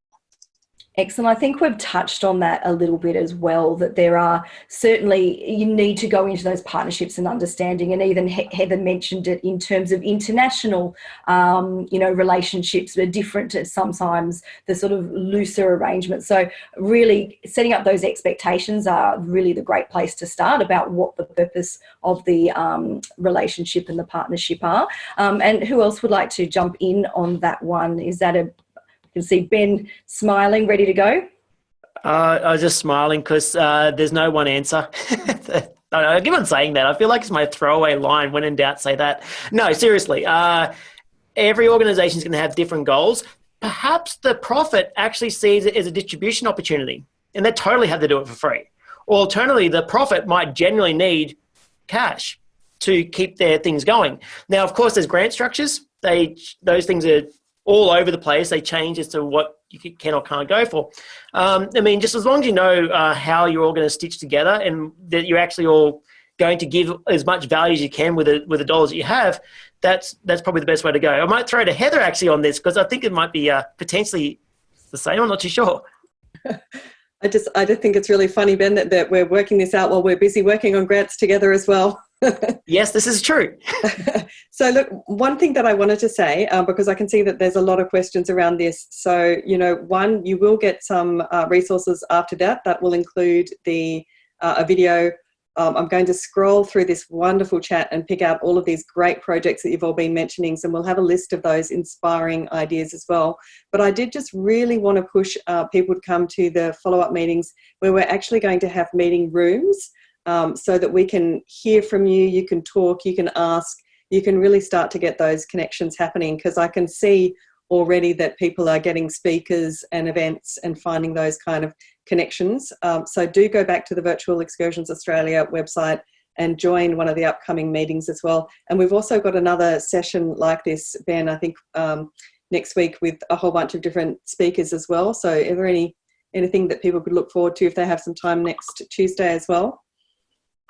Excellent. I think we've touched on that a little bit as well, that there are certainly, you need to go into those partnerships and understanding, and even Heather mentioned it in terms of international, relationships are different to sometimes the sort of looser arrangements. So really setting up those expectations are really the great place to start about what the purpose of the relationship and the partnership are. And who else would like to jump in on that one? Is that You can see Ben smiling, ready to go. I was just smiling because there's no one answer. I keep on saying that. I feel like it's my throwaway line. When in doubt, say that. No, seriously. Every organisation is going to have different goals. Perhaps the profit actually sees it as a distribution opportunity, and they totally have to do it for free. Or alternatively, the profit might genuinely need cash to keep their things going. Now, of course, there's grant structures. Those things are all over the place. They change as to what you can or can't go for. Just as long as you know how you're all going to stitch together, and that you're actually all going to give as much value as you can with the dollars that you have, that's probably the best way to go. I might throw to Heather actually on this, because I think it might be potentially the same. I'm not too sure. I just think it's really funny, Ben, that we're working this out while we're busy working on grants together as well. Yes, this is true. So look, one thing that I wanted to say, because I can see that there's a lot of questions around this. So, one, you will get some resources after that will include a video I'm going to scroll through this wonderful chat and pick out all of these great projects that you've all been mentioning. So we'll have a list of those inspiring ideas as well. But I did just really want to push people to come to the follow-up meetings where we're actually going to have meeting rooms so that we can hear from you, you can talk, you can ask, you can really start to get those connections happening, because I can see already that people are getting speakers and events and finding those kind of connections. So do go back to the Virtual Excursions Australia website and join one of the upcoming meetings as well. And we've also got another session like this, Ben, I think next week with a whole bunch of different speakers as well. So is there anything that people could look forward to if they have some time next Tuesday as well?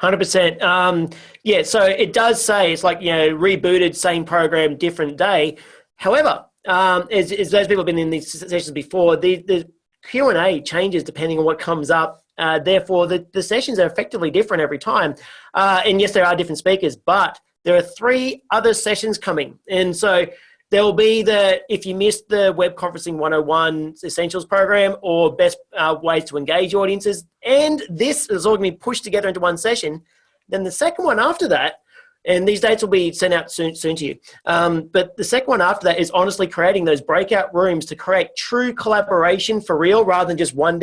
100%. Yeah, so it does say it's like, rebooted, same program, different day. However, as those people have been in these sessions before, the Q&A changes depending on what comes up. Therefore, the sessions are effectively different every time. And yes, there are different speakers, but there are 3 other sessions coming. And so there will be if you missed the Web Conferencing 101 Essentials program or best ways to engage audiences, and this is all going to be pushed together into one session, then the second one after that, and these dates will be sent out soon to you. But the second one after that is honestly creating those breakout rooms to create true collaboration for real, rather than just one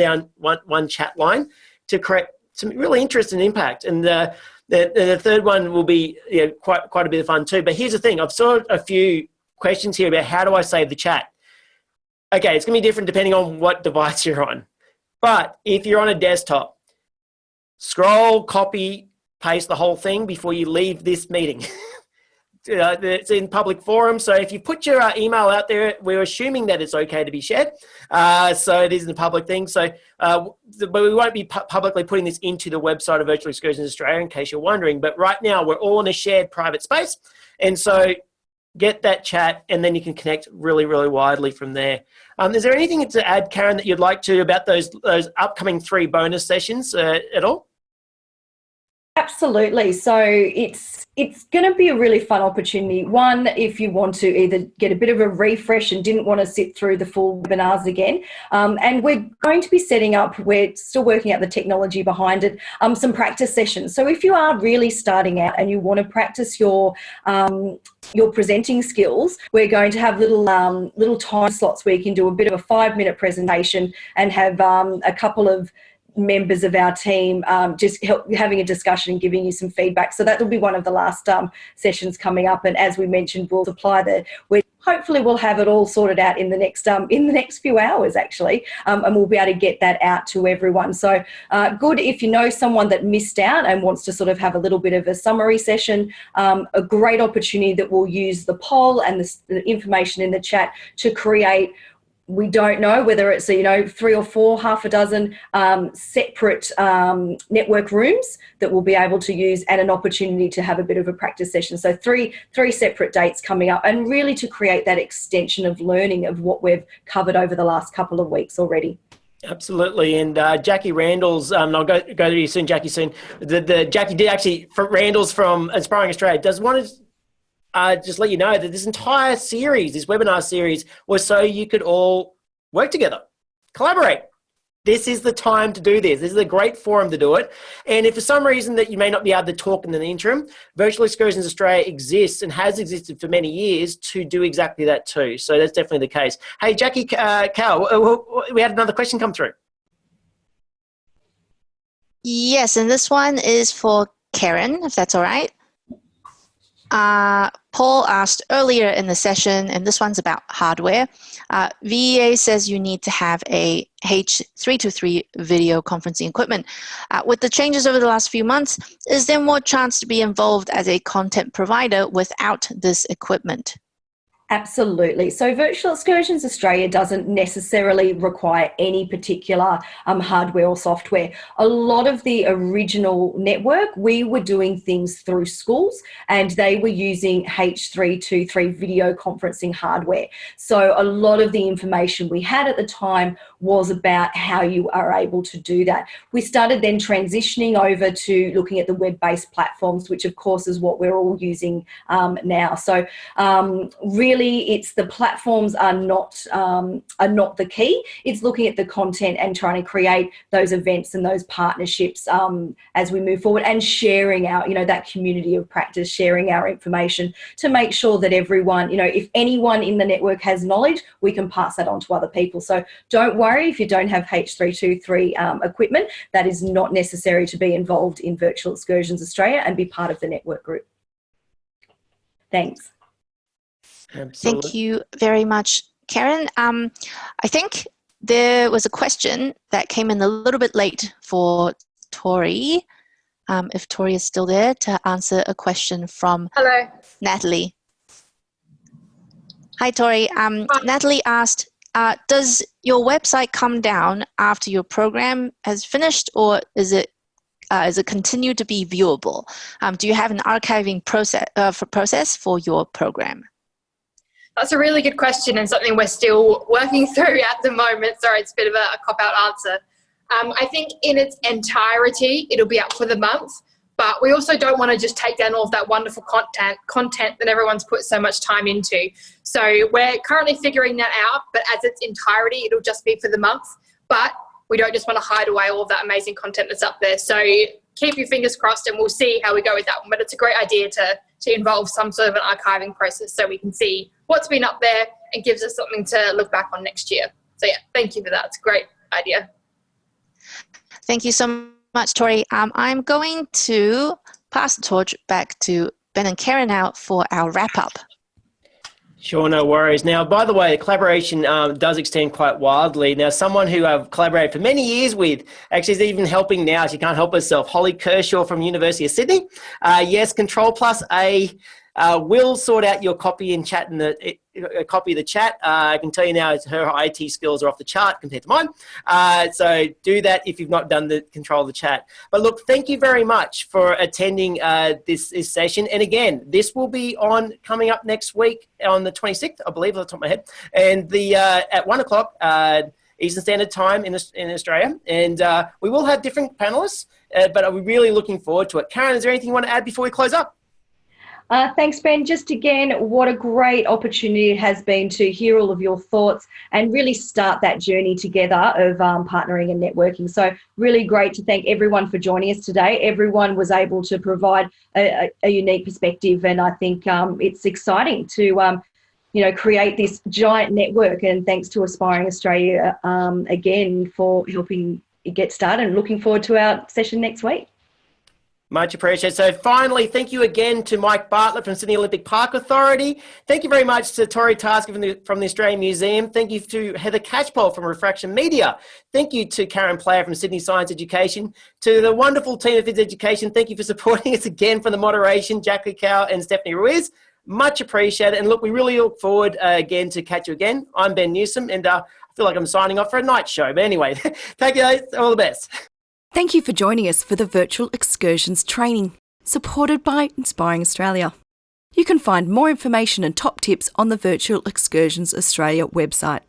chat line, to create some really interest and impact. And the third one will be quite a bit of fun too. But here's the thing: I've saw a few questions here about how do I save the chat. Okay, it's going to be different depending on what device you're on. But if you're on a desktop, scroll, copy, paste the whole thing before you leave this meeting. It's in public forum, so if you put your email out there, we're assuming that it's okay to be shared. So it isn't a public thing. So, but we won't be publicly putting this into the website of Virtual Excursions Australia, in case you're wondering. But right now, we're all in a shared private space, and so get that chat, and then you can connect really, really widely from there. Is there anything to add, Karen, that you'd like to about those upcoming 3 bonus sessions at all? Absolutely. So it's going to be a really fun opportunity. One, if you want to either get a bit of a refresh and didn't want to sit through the full webinars again. And we're going to be setting up, we're still working out the technology behind it, some practice sessions. So if you are really starting out and you want to practice your presenting skills, we're going to have little time slots where you can do a bit of a 5-minute presentation and have a couple of members of our team just having a discussion and giving you some feedback. So that will be one of the last sessions coming up. And as we mentioned, we'll apply hopefully we'll have it all sorted out in the next few hours actually, and we'll be able to get that out to everyone. So good if you know someone that missed out and wants to sort of have a little bit of a summary session, a great opportunity that we'll use the poll and the information in the chat to create. We don't know whether it's 3 or 4, half a dozen separate network rooms that we'll be able to use, and an opportunity to have a bit of a practice session. So three separate dates coming up, and really to create that extension of learning of what we've covered over the last couple of weeks already. Absolutely. And Jackie Randall's, I'll go to you soon, Jackie, soon. Jackie did actually, Randall's from Inspiring Australia, does want to just let you know that this entire series, this webinar series, was so you could all work together, collaborate. This is the time to do this. This is a great forum to do it. And if for some reason that you may not be able to talk in the interim, Virtual Excursions Australia exists and has existed for many years to do exactly that too. So that's definitely the case. Hey, Jackie, Cal, we had another question come through. Yes, and this one is for Karen, if that's all right. Paul asked earlier in the session, and this one's about hardware. VEA says you need to have a H323 video conferencing equipment. With the changes over the last few months, is there more chance to be involved as a content provider without this equipment? Absolutely. So Virtual Excursions Australia doesn't necessarily require any particular hardware or software. A lot of the original network, we were doing things through schools, and they were using H323 video conferencing hardware. So a lot of the information we had at the time was about how you are able to do that. We started then transitioning over to looking at the web-based platforms, which of course is what we're all using now. So really really, it's the platforms are not the key. It's looking at the content and trying to create those events and those partnerships as we move forward, and sharing our, that community of practice, sharing our information to make sure that everyone, if anyone in the network has knowledge, we can pass that on to other people. So don't worry if you don't have H323 equipment. That is not necessary to be involved in Virtual Excursions Australia and be part of the network group. Thanks. Absolutely. Thank you very much, Karen. I think there was a question that came in a little bit late for Tori. If Tori is still there to answer a question from Hello. Natalie. Hi, Tori. Natalie asked, does your website come down after your program has finished, or is it continue to be viewable? Do you have an archiving process for your program? That's a really good question, and something we're still working through at the moment. Sorry, it's a bit of a cop-out answer. I think in its entirety, it'll be up for the month, but we also don't want to just take down all of that wonderful content that everyone's put so much time into. So we're currently figuring that out, but as its entirety, it'll just be for the month. But we don't just want to hide away all of that amazing content that's up there. So keep your fingers crossed, and we'll see how we go with that one. But it's a great idea to involve some sort of an archiving process so we can see what's been up there and gives us something to look back on next year. So yeah, thank you for that. It's a great idea. Thank you so much, Tori. I'm going to pass the torch back to Ben and Karen now for our wrap-up. Sure, no worries. Now, by the way, collaboration does extend quite wildly. Now, someone who I've collaborated for many years with actually is even helping now. She can't help herself. Holly Kershaw from University of Sydney. Yes, Control+A will sort out your copy and chat a copy of the chat. I can tell you now, her IT skills are off the chart compared to mine. So do that if you've not done the control of the chat. But look, thank you very much for attending this session. And again, this will be coming up next week on the 26th, I believe, off the top of my head, and at 1 o'clock Eastern Standard Time in Australia. And we will have different panelists, but I'm really looking forward to it. Karen, is there anything you want to add before we close up? Thanks, Ben. Just again, what a great opportunity it has been to hear all of your thoughts and really start that journey together of partnering and networking. So really great to thank everyone for joining us today. Everyone was able to provide a unique perspective, and I think it's exciting to create this giant network. And thanks to Inspiring Australia again for helping it get started, and looking forward to our session next week. Much appreciated. So finally, thank you again to Mike Bartlett from Sydney Olympic Park Authority. Thank you very much to Tori Tasker from the Australian Museum. Thank you to Heather Catchpole from Refraction Media. Thank you to Karen Player from Sydney Science Education. To the wonderful team of Fizzics Education, thank you for supporting us again for the moderation, Jackie Cow and Stephanie Ruiz. Much appreciated. And look, we really look forward again to catch you again. I'm Ben Newsom, and I feel like I'm signing off for a night show. But anyway, thank you. All the best. Thank you for joining us for the Virtual Excursions training, supported by Inspiring Australia. You can find more information and top tips on the Virtual Excursions Australia website.